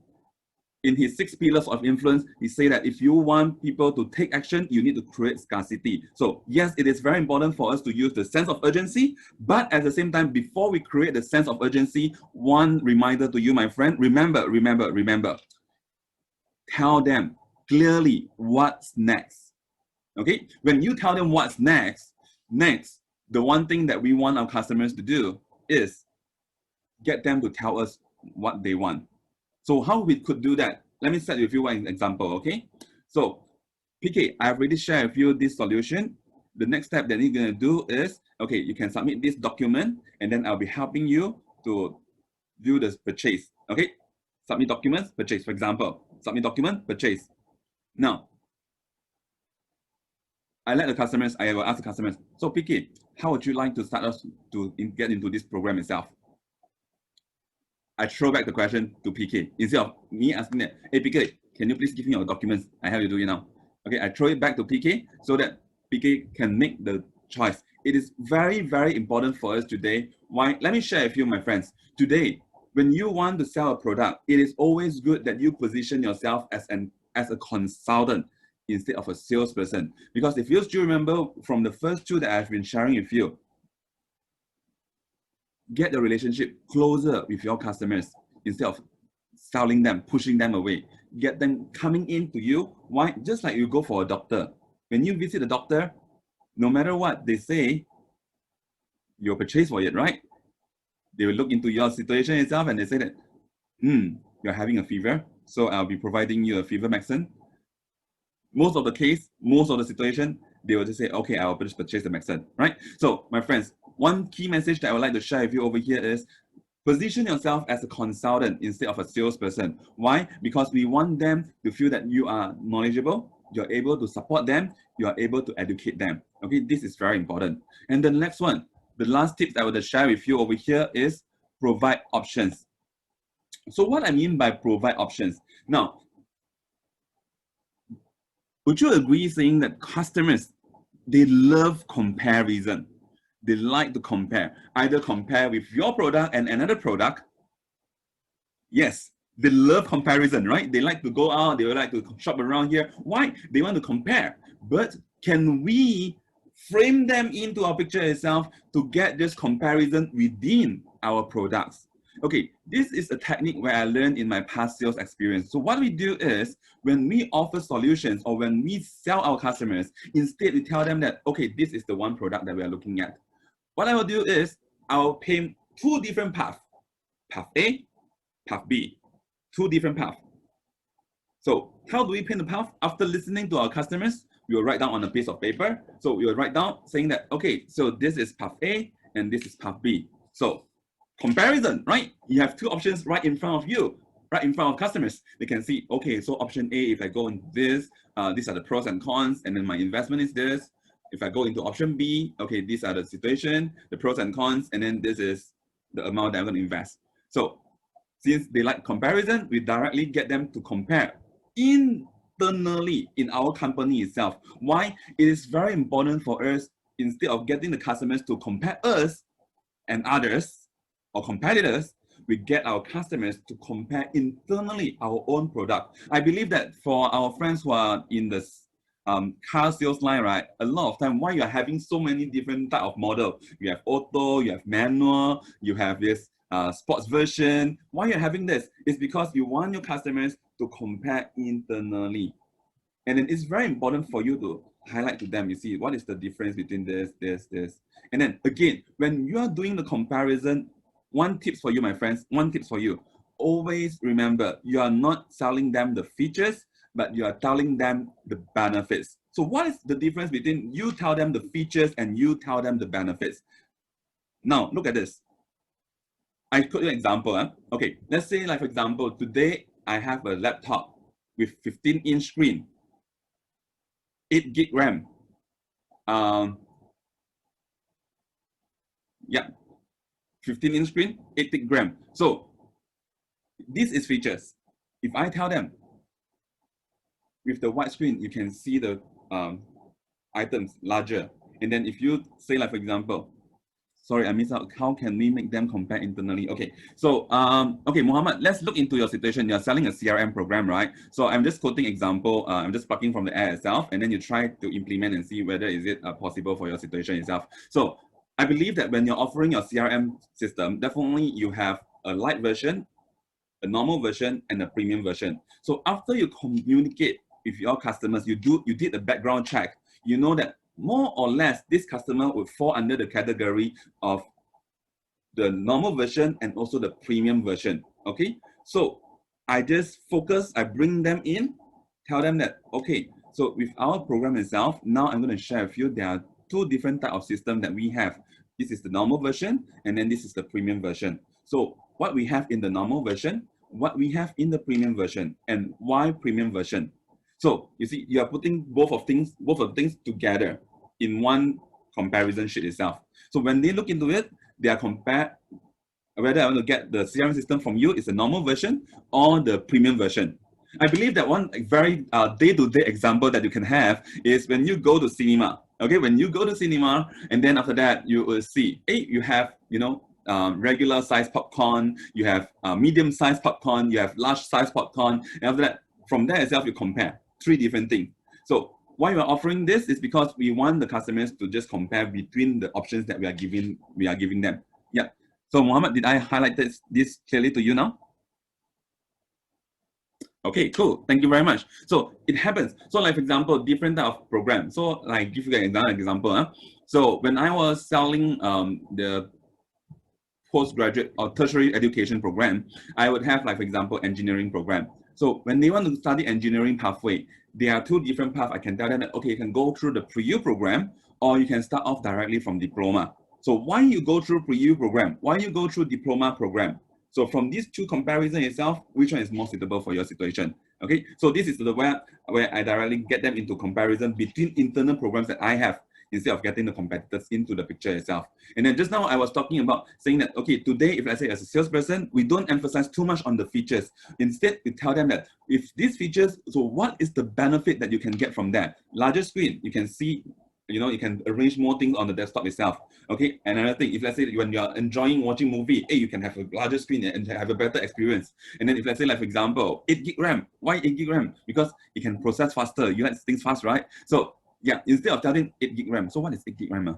in his 6 pillars of influence, he said that if you want people to take action, you need to create scarcity. So yes, it is very important for us to use the sense of urgency, but at the same time, before we create the sense of urgency, one reminder to you, my friend, remember, tell them clearly what's next. Okay, when you tell them what's next, the one thing that we want our customers to do is get them to tell us what they want. So how we could do that? Let me set with you one example, okay? So PK, I've already shared with you this solution. The next step that you're gonna do is, okay, you can submit this document and then I'll be helping you to do this purchase, okay? Submit documents, purchase, for example. Submit document, purchase. Now, I will ask the customers, so PK, how would you like to start us to get into this program itself? I throw back the question to PK. Instead of me asking that, hey PK, can you please give me your documents? I have to do it now. Okay, I throw it back to PK so that PK can make the choice. It is very, very important for us today. Why? Let me share with you, my friends. Today, when you want to sell a product, it is always good that you position yourself as a consultant instead of a salesperson. Because if you still remember from the first 2 that I've been sharing with you, get the relationship closer with your customers instead of selling them, pushing them away. Get them coming into you. Why? Just like you go for a doctor. When you visit a doctor, no matter what they say, you'll purchase for it, right? They will look into your situation itself and they say that, you're having a fever, so I'll be providing you a fever medicine. Most of the case, most of the situation, they will just say, okay, I'll just purchase the medicine, right? So my friends, one key message that I would like to share with you over here is position yourself as a consultant instead of a salesperson. Why? Because we want them to feel that you are knowledgeable, you're able to support them, you are able to educate them. Okay, this is very important. And the next one, the last tip that I would share with you over here is provide options. So what I mean by provide options? Now, would you agree saying that customers, they love comparison? They like to compare, either compare with your product and another product. Yes, they love comparison, right? They like to go out, they would like to shop around here. Why? They want to compare. But can we frame them into our picture itself to get this comparison within our products? Okay, this is a technique where I learned in my past sales experience. So what we do is, when we offer solutions or when we sell our customers, instead we tell them that, okay, this is the one product that we are looking at. What I will do is, I'll paint 2 different paths. Path A, path B. 2 different paths. So how do we paint the path? After listening to our customers, we will write down on a piece of paper. So we will write down saying that, okay, so this is path A and this is path B. So comparison, right? You have 2 options right in front of you, right in front of customers. They can see, okay, so option A, if I go into this, these are the pros and cons, and then my investment is this. If I go into option B, okay, these are the situation, the pros and cons, and then this is the amount that I'm going to invest. So since they like comparison, we directly get them to compare internally in our company itself. Why? It is very important for us, instead of getting the customers to compare us and others or competitors, we get our customers to compare internally our own product. I believe that for our friends who are in the car sales line, right, a lot of time, why you are having so many different type of model? You have auto, you have manual, you have this sports version. Why you're having this? It's because you want your customers to compare internally. And then it's very important for you to highlight to them, you see, what is the difference between this. And then again, when you are doing the comparison, one tip for you, my friends, one tip for you. Always remember, you are not selling them the features, but you are telling them the benefits. So what is the difference between you tell them the features and you tell them the benefits? Now, look at this. I put you an example. Okay, let's say, like for example, today I have a laptop with 15-inch screen, 8 gig RAM. Yeah, 15-inch screen, 8 gig RAM. So this is features. If I tell them, with the white screen, you can see the items larger. And then if you say, like, for example, sorry, I missed out. How can we make them compare internally? Okay, so okay, Muhammad, let's look into your situation. You're selling a CRM program, right? So I'm just quoting example. I'm just plugging from the air itself, and then you try to implement and see whether is it possible for your situation itself. So I believe that when you're offering your CRM system, definitely you have a light version, a normal version, and a premium version. So after you communicate with your customers, you did a background check. You know that more or less this customer would fall under the category of the normal version and also the premium version. Okay, so I just focus, I bring them in, tell them that, okay, so with our program itself, now I'm going to share with you, there are two different types of systems that we have. This is the normal version, and then this is the premium version. So what we have in the normal version, what we have in the premium version, and why premium version. So you see, you are putting both of things together in one comparison sheet itself. So when they look into it, they are compared whether I want to get the CRM system from you is the normal version or the premium version. I believe that one very day-to-day example that you can have is when you go to cinema. Okay, when you go to cinema, and then after that you will see, hey, you have, you know, regular size popcorn, you have medium size popcorn, you have large size popcorn, and after that, from there itself you compare three different things. So why we are offering this is because we want the customers to just compare between the options that we are giving them. Yeah. So Mohammed, did I highlight this clearly to you now? Okay, cool. Thank you very much. So it happens. So like, for example, different type of program. So like, give you another example. So when I was selling the postgraduate or tertiary education program, I would have, like, for example, engineering program. So when they want to study engineering pathway, there are two different paths. I can tell them that, okay, you can go through the pre-U program, or you can start off directly from diploma. So why you go through pre-U program? Why you go through diploma program? So from these two comparison itself, which one is more suitable for your situation? Okay, so this is the where I directly get them into comparison between internal programs that I have, instead of getting the competitors into the picture itself. And then just now I was talking about saying that, okay, today, if let's say as a salesperson, we don't emphasize too much on the features. Instead, we tell them that if these features, so what is the benefit that you can get from that? Larger screen, you can see, you know, you can arrange more things on the desktop itself. Okay, another thing, if let's say when you're enjoying watching movie, hey, you can have a larger screen and have a better experience. And then if let's say, like, for example, 8 gig RAM, why 8 gig RAM? Because it can process faster. You like things fast, right? So yeah, instead of telling 8 gig RAM, so what is 8 gig RAM?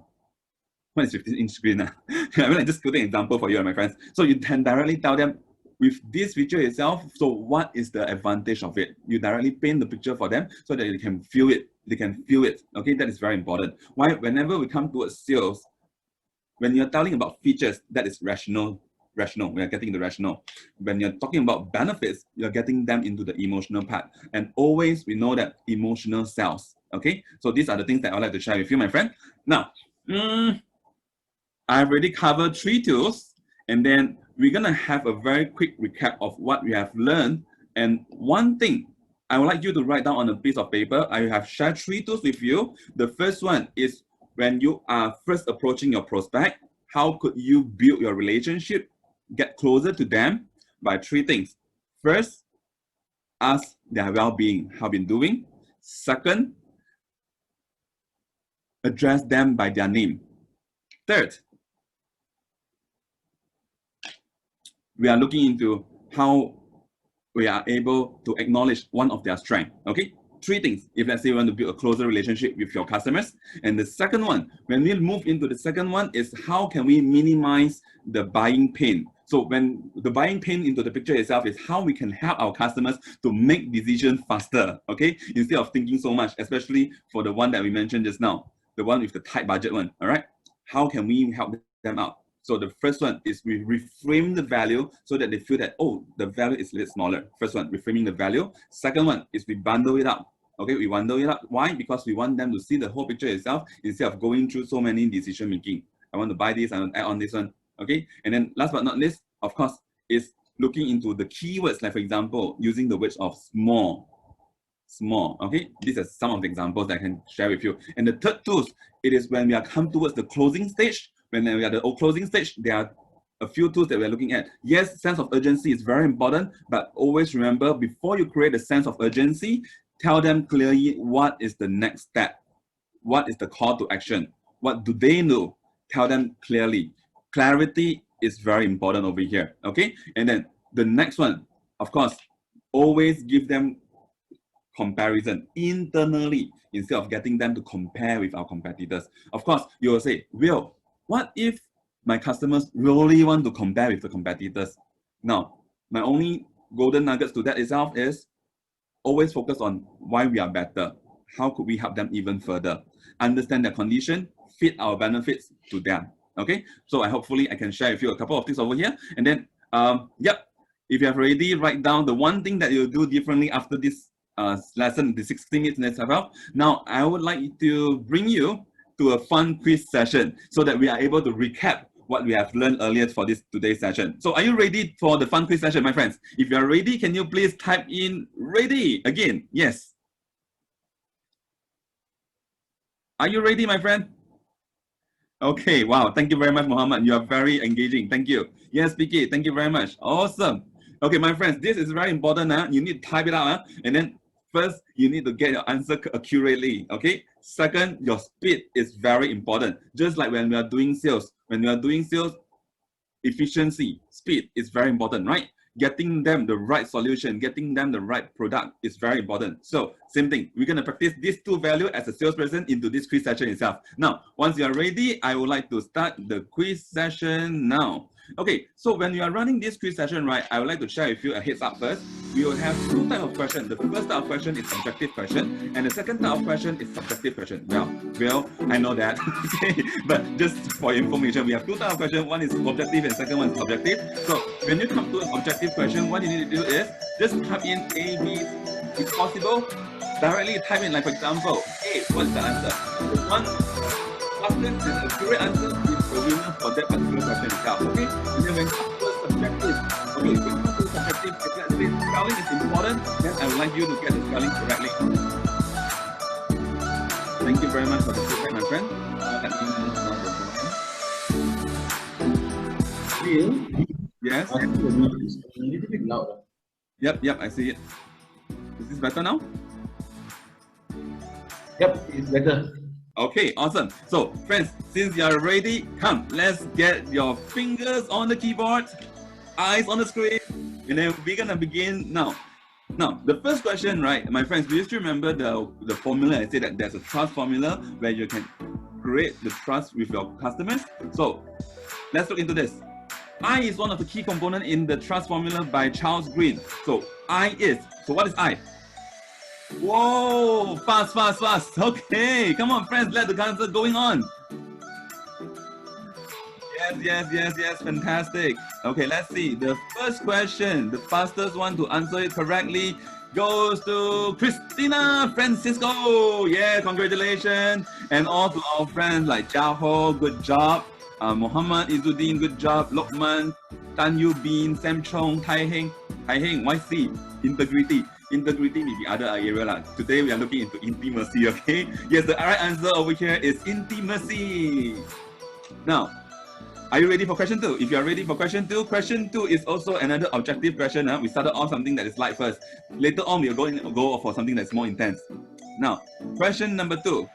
What is 15-inch screen? I mean, I just put an example for you and my friends. So you can directly tell them with this feature itself, so what is the advantage of it? You directly paint the picture for them so that they can feel it. They can feel it. Okay, that is very important. Why? Whenever we come towards sales, when you're telling about features, that is rational. We are getting the rational. When you're talking about benefits, you're getting them into the emotional part. And always we know that emotional sells. Okay, so these are the things that I'd like to share with you, my friend. Now, I've already covered 3 tools, and then we're gonna have a very quick recap of what we have learned. And one thing I would like you to write down on a piece of paper. I have shared 3 tools with you. The first one is when you are first approaching your prospect, how could you build your relationship, get closer to them by 3 things. First, ask their well-being, how been doing. Second, address them by their name. Third, we are looking into how we are able to acknowledge one of their strengths. Okay, 3 things if let's say you want to build a closer relationship with your customers. And the second one, when we move into the second one, is how can we minimize the buying pain. So when the buying pain into the picture itself is how we can help our customers to make decisions faster, okay, instead of thinking so much, especially for the one that we mentioned just now, the one with the tight budget one. All right, how can we help them out? So the first one is we reframe the value so that they feel that, oh, the value is a little smaller. First one, reframing the value. Second one is we bundle it up. Okay, we bundle it up. Why? Because we want them to see the whole picture itself instead of going through so many decision making. I want to buy this, I want to add on this one. Okay, and then last but not least, of course, is looking into the keywords, like for example, using the words of small. Okay, these are some of the examples that I can share with you. And the third tools, it is when we are come towards the closing stage. When we are at the closing stage, there are a few tools that we're looking at. Yes, sense of urgency is very important, but always remember, before you create a sense of urgency, tell them clearly what is the next step, what is the call to action, what do they know, tell them clearly. Clarity is very important over here, okay? And then the next one, of course, always give them comparison internally instead of getting them to compare with our competitors. Of course, you will say, Will, what if my customers really want to compare with the competitors? Now, my only golden nuggets to that itself is always focus on why we are better. How could we help them even further? Understand their condition, fit our benefits to them. Okay, so hopefully I can share with you a couple of things over here. And then, yep, if you have already write down the one thing that you'll do differently after this lesson, the 60 minutes next half. Now, I would like to bring you to a fun quiz session so that we are able to recap what we have learned earlier for this today's session. So are you ready for the fun quiz session, my friends? If you are ready, can you please type in ready again? Yes. Are you ready, my friend? Okay, wow, thank you very much, Muhammad. You are very engaging. Thank you. Yes, Vicky, thank you very much. Awesome. Okay, my friends, this is very important. You need to type it out. And then first, you need to get your answer accurately. Okay. Second, your speed is very important. Just like when we are doing sales. When we are doing sales, efficiency, speed is very important, right? Getting them the right solution, getting them the right product is very important. So same thing, we're going to practice these two values as a salesperson into this quiz session itself. Now, once you are ready, I would like to start the quiz session now. Okay, so when you are running this quiz session, right, I would like to share with you a heads up first. We will have two types of questions. The first type of question is objective question, and the second type of question is subjective question. Well, I know that, okay, but just for information, we have two types of questions. One is objective and second one is subjective. So when you come to an objective question, what you need to do is just type in A, B, if possible, directly type in, like for example, A, what's the answer? The one fastest and accurate answer is the winner for that particular question itself, okay? And then when it comes to subjective, okay, when it comes to subjective, if let's say spelling is important, then I would like you to get the spelling correctly. Thank you very much for the feedback, my friend. Let me move on the phone. Yes? I think the music is a little bit louder. Yep, I see it. Is this better now? Yep, it's better. Okay, awesome. So, friends, since you are ready, come, let's get your fingers on the keyboard, eyes on the screen, and then we're gonna begin now. Now, the first question, right, my friends, do you still remember the formula? I said that there's a trust formula where you can create the trust with your customers. So, let's look into this. I is one of the key components in the trust formula by Charles Green. So, I is. So, what is I? Whoa, fast. Okay, come on, friends, let the answer going on. Yes, fantastic. Okay, let's see. The first question, the fastest one to answer it correctly goes to Christina Francisco. Yeah, congratulations. And all to our friends like Jaho, good job. Muhammad Izzuddin, good job. Lokman, Tan Yu Bin, Sam Chong, Tai Heng, YC, integrity. Integrity may be other area lah. Today we are looking into intimacy, okay? Yes, the right answer over here is intimacy. Now, are you ready for question 2? If you are ready for question 2 is also another objective question. We started off something that is light first. Later on, we are going to go for something that's more intense. Now, question number 2.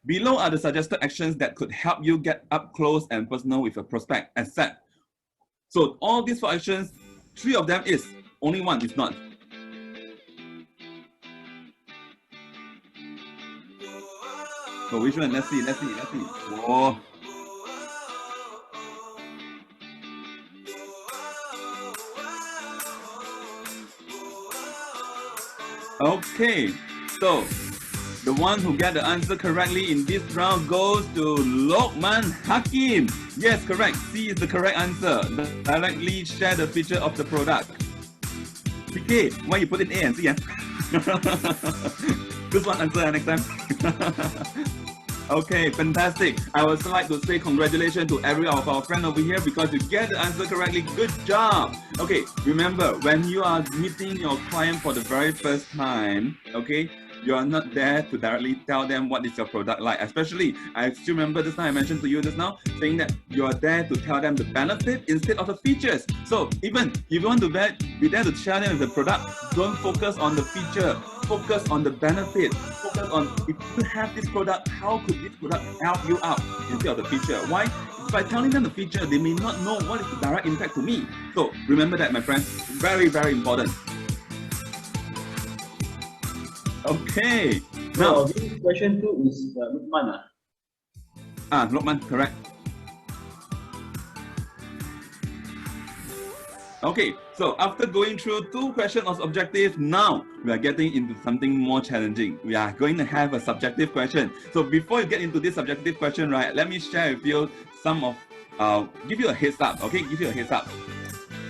Below are the suggested actions that could help you get up close and personal with a prospect, as said. So all these 4 actions, 3 of them is, only one is not. So which one? Let's see. Whoa. Okay, so the one who get the answer correctly in this round goes to Lokman Hakim. Yes, correct. C is the correct answer. Directly share the feature of the product. PK, why you put in A and C? This one answer next time. Okay, fantastic. I would like to say congratulations to every of our friends over here because you get the answer correctly. Good job. Okay, remember when you are meeting your client for the very first time, okay, you are not there to directly tell them what is your product like. Especially, I still remember this time I mentioned to you just now, saying that you are there to tell them the benefit instead of the features. So even if you want to Be there to share them with the product. Don't focus on the feature. Focus on the benefit. Focus on if you have this product, how could this product help you out instead of the feature? Why? By telling them the feature, they may not know what is the direct impact to me. So remember that, my friends. Very, very important. Okay. Now, this question 2 is Lukman. Lokman, correct. Okay, so after going through 2 questions of objective, now we are getting into something more challenging. We are going to have a subjective question. So before you get into this subjective question, right, let me share with you some of, give you a heads up, okay? Give you a heads up.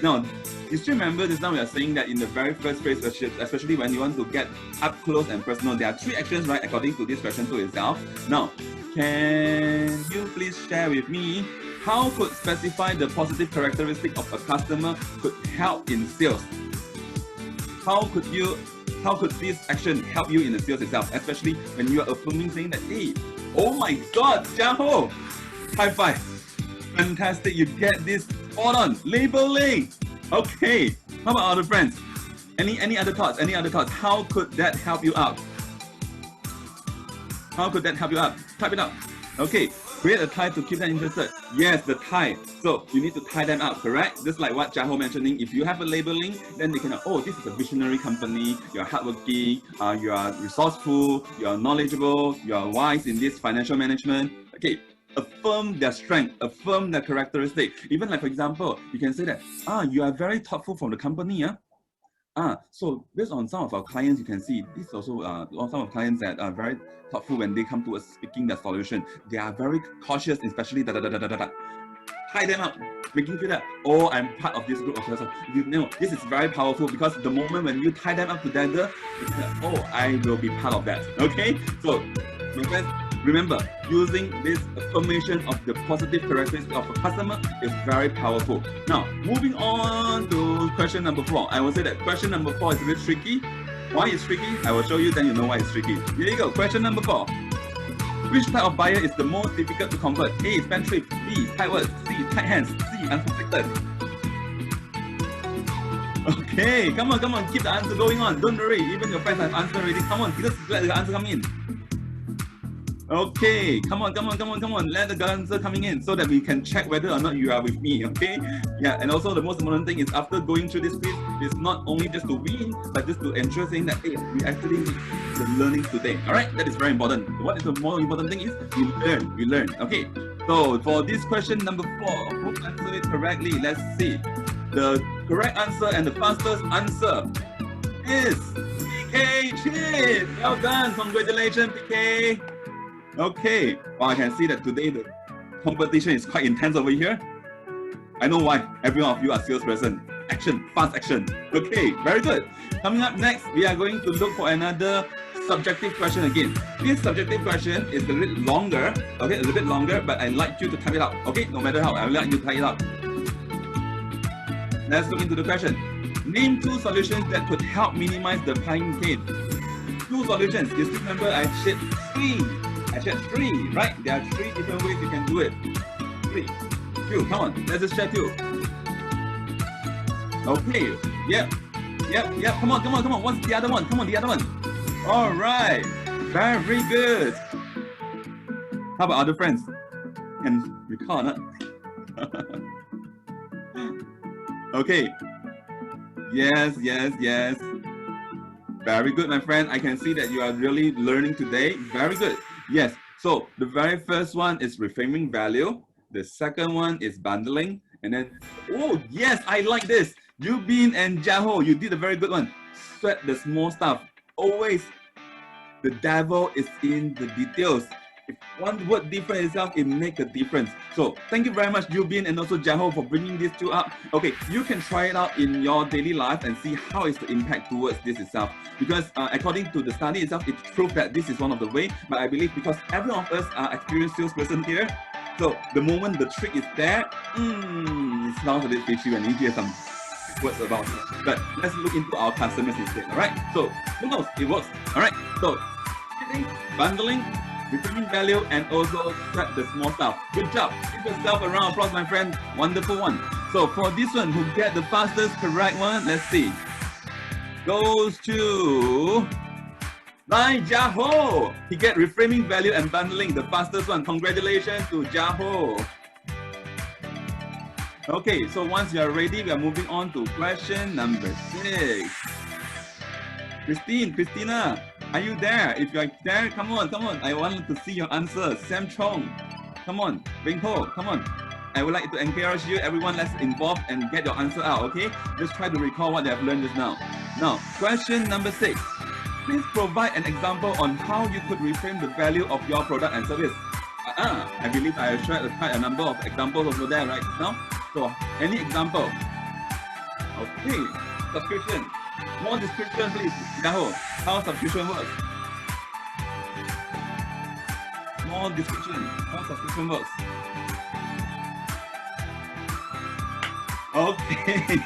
Now, you still remember just now we are saying that in the very first phrase, especially when you want to get up close and personal, there are 3 actions, right, according to this question 2 itself. Now, can you please share with me how could specify the positive characteristic of a customer could help in sales? How could this action help you in the sales itself, especially when you are affirming saying that, hey, oh my God, Jaho, high five, fantastic, you get this spot on, labeling. Okay, how about other friends? Any other thoughts? Any other thoughts? How could that help you out? How could that help you out? Type it up. Okay, create a tie to keep them interested. Yes, the tie. So you need to tie them up, correct? Just like what Jaho mentioning, if you have a labeling, then they can, oh, this is a visionary company, you're hardworking, you are resourceful, you are knowledgeable, you are wise in this financial management. Okay, affirm their strength, affirm their characteristic. Even like, for example, you can say that, you are very thoughtful from the company, yeah? So based on some of our clients, you can see this also some of clients that are very thoughtful when they come to us speaking their solution. They are very cautious, especially tie them up, making feel that, oh, I'm part of this group of people. You know, this is very powerful because the moment when you tie them up together, it's like, oh, I will be part of that. Okay, so my friends, remember, using this affirmation of the positive characteristics of a customer is very powerful. Now, moving on to question number 4. I will say that question number 4 is a bit tricky. Why is tricky? I will show you, then you know why it's tricky. Here you go. Question number 4. Which type of buyer is the most difficult to convert? A. Spendthrift. B. Tight words. C. Tight hands. C. Unprotected. Okay, come on. Keep the answer going on. Don't worry. Even your friends have answered already. Come on, just let the answer come in. Okay, come on. Let the answer coming in so that we can check whether or not you are with me, okay? Yeah, and also the most important thing is after going through this quiz, it's not only just to win, but just to ensure saying that, hey, we actually need the learning today, all right? That is very important. What is the more important thing is we learn, okay? So for this question number 4, who answered it correctly? Let's see. The correct answer and the fastest answer is PK Chin. Well done, congratulations, PK. Okay, well, I can see that today the competition is quite intense over here. I know why. Every one of you are salesperson. Action, fast action. Okay, very good. Coming up next, we are going to look for another subjective question again. This subjective question is a little longer. Okay, a little bit longer, but I'd like you to type it out. Okay, no matter how, I would like you to type it out. Let's look into the question. Name 2 solutions that could help minimize the pain. 2 solutions. You still remember I said 3. I said 3, right? There are 3 different ways you can do it. 3. 2, come on, let's just check 2. Okay, yep. Come on. What's the other one? Come on, the other one. All right, very good. How about other friends? Can recall, not? Okay. Yes. Very good, my friend. I can see that you are really learning today. Very good. Yes, so the very first one is reframing value. The second one is bundling. And then, oh yes, I like this. Yubin and Jaho, you did a very good one. Sweat the small stuff. Always, the devil is in the details. If one word different itself, it makes a difference. So thank you very much, Yubin and also Jaho, for bringing these 2 up. Okay, you can try it out in your daily life and see how is the impact towards this itself. Because according to the study itself, it proved that this is one of the ways. But I believe because every one of us are experienced salesperson here, so the moment the trick is there, it sounds a bit fishy when you hear some words about it. But let's look into our customers instead. All right. So who knows? It works. All right. So bundling, returning value, and also sweat the small stuff. Good job. Give yourself a round of applause, my friend. Wonderful one. So for this one, who get the fastest correct one, let's see. Goes to Lai Jaho. He get reframing value and bundling, the fastest one. Congratulations to Jaho. Okay, so once you are ready, we are moving on to question number 6. Christina, are you there? If you are there, come on. I want to see your answer. Sam Chong, come on. Bing Ho, come on. I would like to encourage you, everyone, let's involve and get your answer out, okay? Just try to recall what they have learned just now. Now, question number 6. Please provide an example on how you could reframe the value of your product and service. I believe I have shared quite a number of examples over there right now. So, any example? Okay, subscription. More description, please. Yahoo, how subscription works. More description, how subscription works. Okay,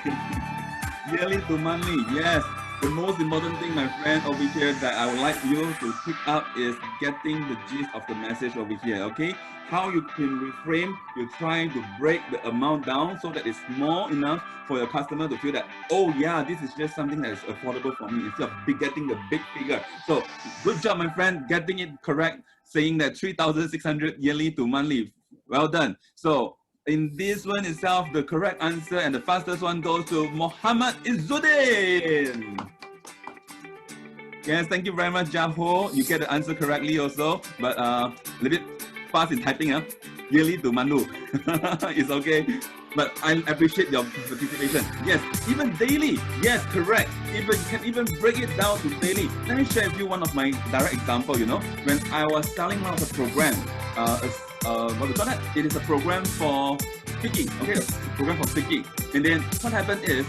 yearly to monthly, yes. The most important thing, my friend, over here that I would like you to pick up is getting the gist of the message over here, okay? How you can reframe, you're trying to break the amount down so that it's small enough for your customer to feel that, oh yeah, this is just something that is affordable for me instead of getting the big figure. So good job, my friend, getting it correct, saying that 3,600 yearly to monthly. Well done. So in this one itself, the correct answer and the fastest one goes to Muhammad Izzuddin. Yes, thank you very much, Jaho. You get the answer correctly also, but a little bit fast in typing, yearly to Manu. It's okay, but I appreciate your participation. Yes, even daily. Yes, correct. Even you can even break it down to daily. Let me share with you one of my direct example. You know, when I was selling one of the program, what do you call that? It is a program for speaking. Okay, a program for speaking. And then what happened is,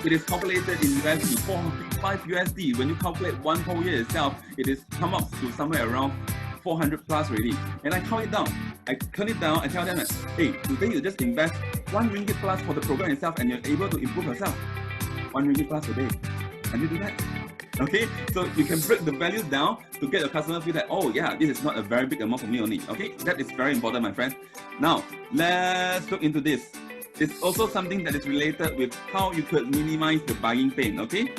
it is calculated in USD, 455 USD. When you calculate one whole year itself, it is come up to somewhere around 400 plus already. And I count it down. I turn it down. I tell them that, hey, today you just invest 1 ringgit plus for the program itself, and you're able to improve yourself. 1 ringgit plus a day. Can you do that? Okay, so you can break the values down to get your customer feel that, oh yeah, this is not a very big amount for me only. Okay, that is very important, my friend. Now, let's look into this. It's also something that is related with how you could minimize the buying pain, okay?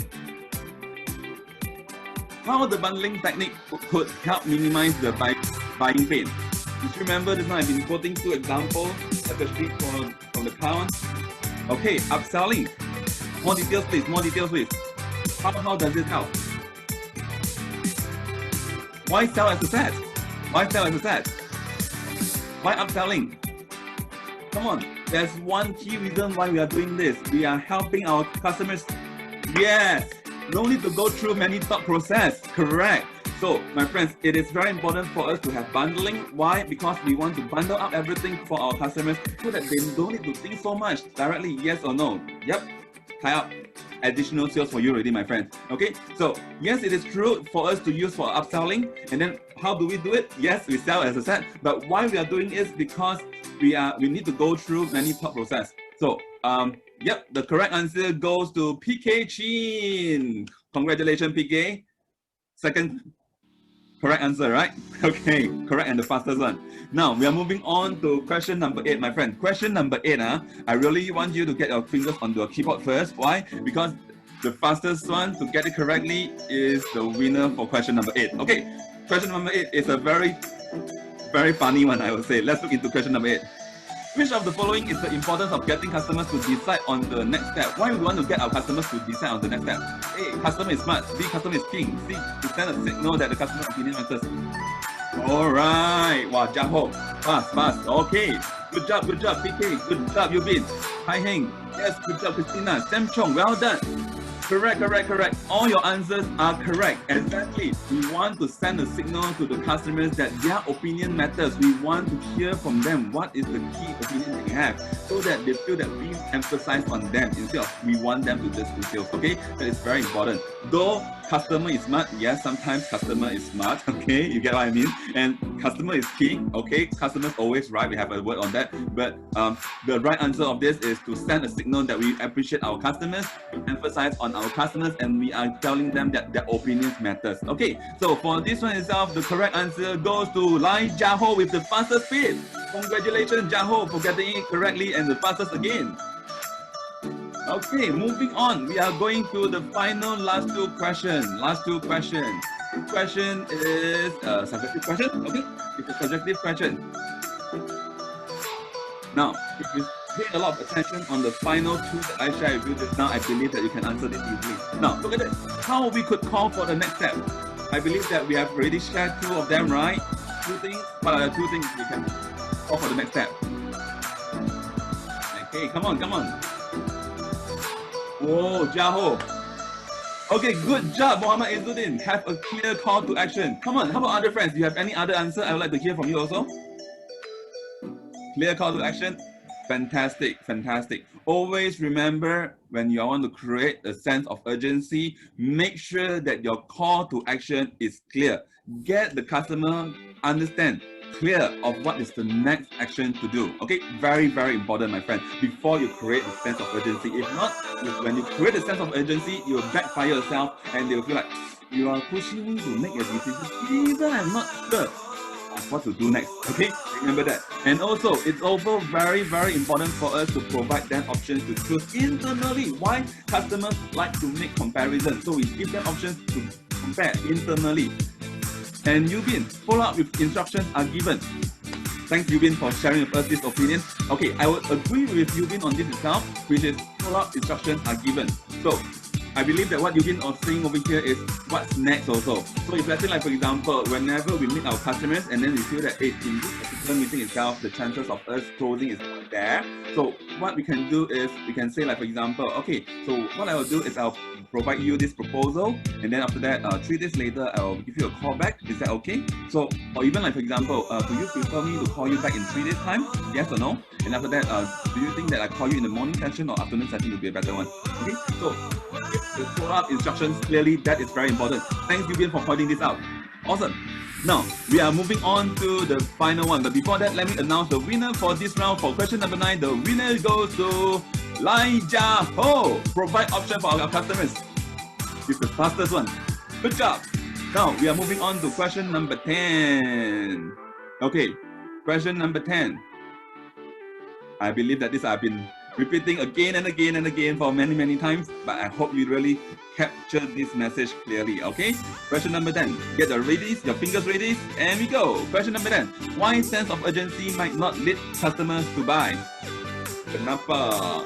How the bundling technique could help minimize the buying pain. Just remember this one, I've been quoting 2 examples, especially from the car one. Okay, upselling. More details please, more details please. How does it help? Why sell as a set? Why sell as a set? Why upselling? Come on, there's one key reason why we are doing this. We are helping our customers. Yes, no need to go through many thought process. Correct. So, my friends, it is very important for us to have bundling. Why? Because we want to bundle up everything for our customers so that they don't need to think so much. Directly, yes or no. Yep, tie up additional sales for you already, my friend. Okay, so yes, it is true for us to use for upselling. And then how do we do it? Yes, we sell as a set. But why we are doing it is because we need to go through many thought process. So yep, the correct answer goes to PK Chin. Congratulations, PK. Second correct answer, right? Okay, correct and the fastest one. Now, we are moving on to question number 8, my friend. Question number 8, I really want you to get your fingers onto your keyboard first. Why? Because the fastest one to get it correctly is the winner for question number 8. Okay, question number 8 is a very, very funny one, I would say. Let's look into question number 8. Which of the following is the importance of getting customers to decide on the next step? Why we want to get our customers to decide on the next step? A, customer is smart. B, customer is king. C, to send a signal that the customer's opinion matters. Alright. Wow, Jaho. Fast. Okay. Good job, PK. Good job, Yubin. Hi Heng. Yes, good job, Christina. Sam Chong, well done. Correct. All your answers are correct. Exactly. We want to send a signal to the customers that their opinion matters. We want to hear from them what is the key opinion they have so that they feel that we emphasize on them instead of we want them to just do sales. Okay, that is very important. Though customer is smart, yes, sometimes customer is smart. Okay, you get what I mean? And customer is king. Okay, customer's always right. We have a word on that. But the right answer of this is to send a signal that we appreciate our customers, emphasize on our customers, and we are telling them that their opinions matters. Okay, so for this one itself, the correct answer goes to Lai Jaho with the fastest speed. Congratulations, Jaho, for getting it correctly and the fastest again. Okay, moving on. We are going to the final last two questions. Last two questions. Question is a subjective question. Okay, it's a subjective question. Now, if you pay a lot of attention on the final two that I shared with you just now, I believe that you can answer this easily. Now, look at this. How we could call for the next step. I believe that we have already shared two of them, right? Two things we can call for the next step. Okay, come on, come on. Whoa, Jaho. Okay, good job, Muhammad Izzuddin. Have a clear call to action. Come on, how about other friends? Do you have any other answer? I would like to hear from you also. Clear call to action. Fantastic, fantastic. Always remember when you want to create a sense of urgency, make sure that your call to action is clear. Get the customer understand clear of what is the next action to do. Okay, very, very important, my friend, before you create a sense of urgency. If not, when you create a sense of urgency, you will backfire yourself and they will feel like you are pushing me to make a decision even I'm not sure what to do next. Okay, remember that. And also, it's also very, very important for us to provide them options to choose internally. Why? Customers like to make comparisons, so we give them options to compare internally. And Yubin, follow-up with instructions are given. Thanks, Yubin, for sharing with us this opinion. Okay, I would agree with Yubin on this itself, which is follow-up instructions are given. So I believe that what Yubin is saying over here is what's next also. So if let's say, like for example, whenever we meet our customers and then we feel that in this particular meeting itself, the chances of us closing is not there. So what we can do is we can say, like for example, okay, so what I will do is I'll provide you this proposal, and then after that 3 days later I'll give you a call back. Is that okay? So, or even like for example, do you prefer me to call you back in 3 days time? Yes or no? And after that, do you think that I call you in the morning session or afternoon session will be a better one? Okay, so the follow-up instructions clearly, that is very important. Thanks, Yubin, for pointing this out. Awesome. Now, we are moving on to the final one. But before that, let me announce the winner for this round. For question number 9, the winner goes to Lai Jia Ho. Provide option for our customers. It's the fastest one. Good job. Now, we are moving on to question number 10. Okay, question number 10. I believe that this I've been repeating again and again and again for many, many times, but I hope you really capture this message clearly, okay? Question number 10. Get your readies, your fingers ready, and we go. Question number 10. Why sense of urgency might not lead customers to buy? Kenapa?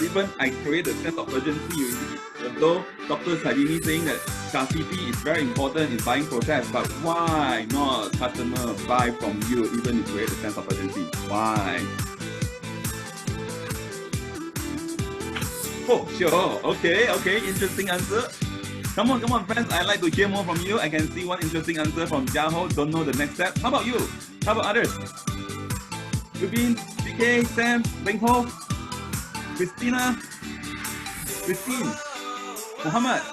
Even I create a sense of urgency, although Dr. Sadini saying that scarcity is very important in buying process, but why not customer buy from you even if you create a sense of urgency? Why? Oh, sure. Okay, interesting answer. Come on, friends. I'd like to hear more from you. I can see one interesting answer from Jaho. Don't know the next step. How about you? How about others? Rubin, PK, Sam, Beng Ho, Christina, Christine, Muhammad.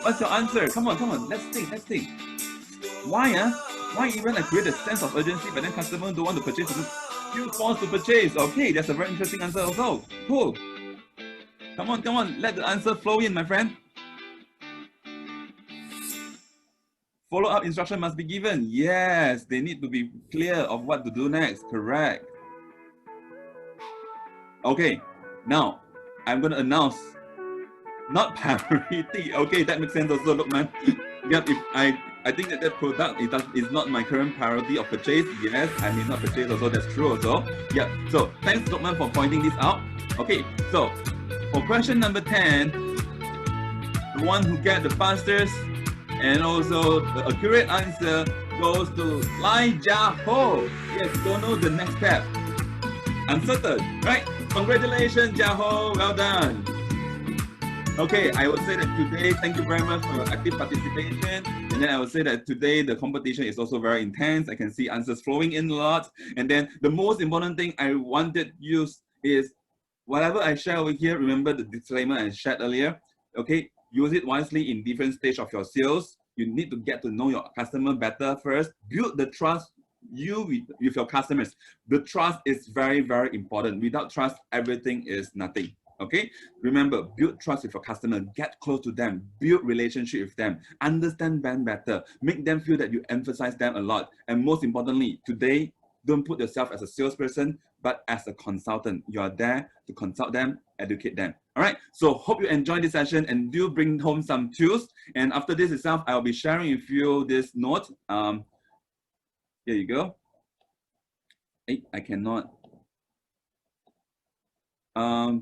What's your answer? Come on. Let's think. Why? Why even I create a sense of urgency, but then customers don't want to purchase? You forced to purchase. Okay, that's a very interesting answer also. Cool. Come on. Let the answer flow in, my friend. Follow-up instruction must be given. Yes, they need to be clear of what to do next. Correct. Okay, now I'm going to announce not priority. Okay, that makes sense also, look, man. Yep, if I think that product is not my current priority of purchase. Yes, I may not purchase also. That's true also. Yeah. So thanks, Lokman, for pointing this out. Okay. So for question number 10, the one who get the fastest and also the accurate answer goes to Lai Jia Ho. Yes, don't know the next step. Uncertain, right? Congratulations, Jia Ho. Well done. Okay, I would say that today, thank you very much for your active participation. And then I would say that today the competition is also very intense. I can see answers flowing in a lot. And then the most important thing I wanted to use is whatever I share over here, remember the disclaimer I shared earlier. Okay, use it wisely in different stage of your sales. You need to get to know your customer better first. Build the trust with your customers. The trust is very, very important. Without trust, everything is nothing. Okay, remember, build trust with your customer, get close to them, build relationship with them, understand them better, make them feel that you emphasize them a lot. And most importantly, today, Don't put yourself as a salesperson, but as a consultant. You are there to consult them, educate them. All right. So hope you enjoyed this session and do bring home some tools. And after this itself, I'll be sharing with you this note. Here you go. Hey, I cannot.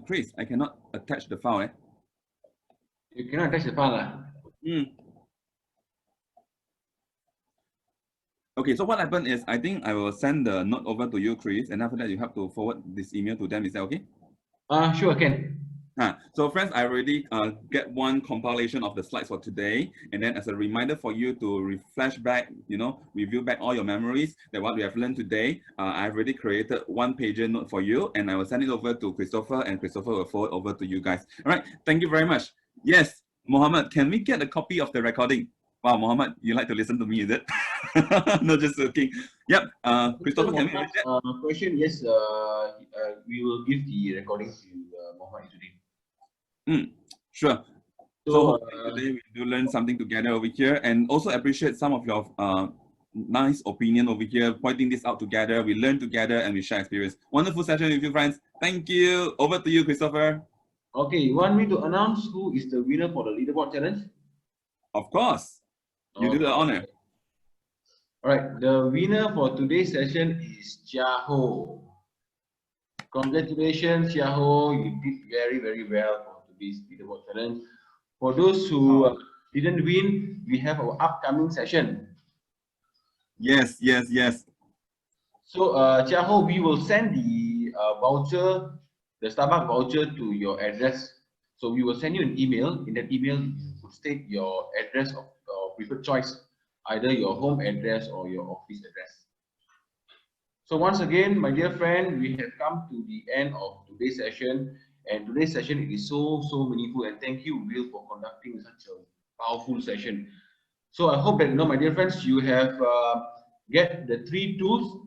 Chris, I cannot attach the file. You cannot attach the file. Okay, so what happened is I think I will send the note over to you, Chris, and after that you have to forward this email to them. Is that okay? Sure, I can. So friends, I already get one compilation of the slides for today, and then as a reminder for you to refresh back, review back all your memories that what we have learned today. I've already created one-pager note for you, and I will send it over to Christopher, and Christopher will forward over to you guys. All right, thank you very much. Yes, Mohammed, can we get a copy of the recording? Wow, Mohammed, you like to listen to me, is it? No, just joking. Yep, Christopher, can we read that? Question, yes, we will give the recording to Mohammed today. Sure. So today we do learn something together over here, and also appreciate some of your nice opinion over here, pointing this out together. We learn together and we share experience. Wonderful session with you, friends. Thank you. Over to you, Christopher. Okay, you want me to announce who is the winner for the leaderboard challenge? Of course. You do the honor. All right, the winner for today's session is Chia Ho. Congratulations, Chia Ho. You did very, very well for today's leaderboard challenge. For those who didn't win, we have our upcoming session. Yes, yes, yes. So, Chia Ho, we will send the voucher, the Starbucks voucher to your address. So we will send you an email. In that email, you would state your address of preferred choice, either your home address or your office address. So once again, my dear friend, we have come to the end of today's session. And today's session, it is so meaningful. And thank you, Will, for conducting such a powerful session. So I hope that, my dear friends, you have get the 3 tools.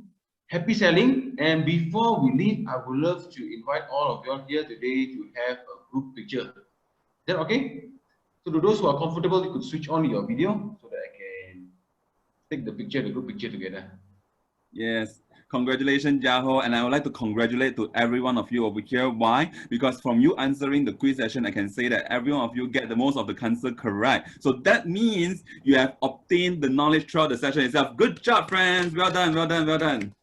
Happy selling. And before we leave, I would love to invite all of you here today to have a group picture. Is that okay? So to those who are comfortable, you could switch on your video so that I can take the picture, the group picture together. Yes. Congratulations, Jaho, and I would like to congratulate to every one of you over here. Why? Because from you answering the quiz session, I can say that every one of you get the most of the answer correct. So that means you have obtained the knowledge throughout the session itself. Good job, friends. Well done, well done, well done.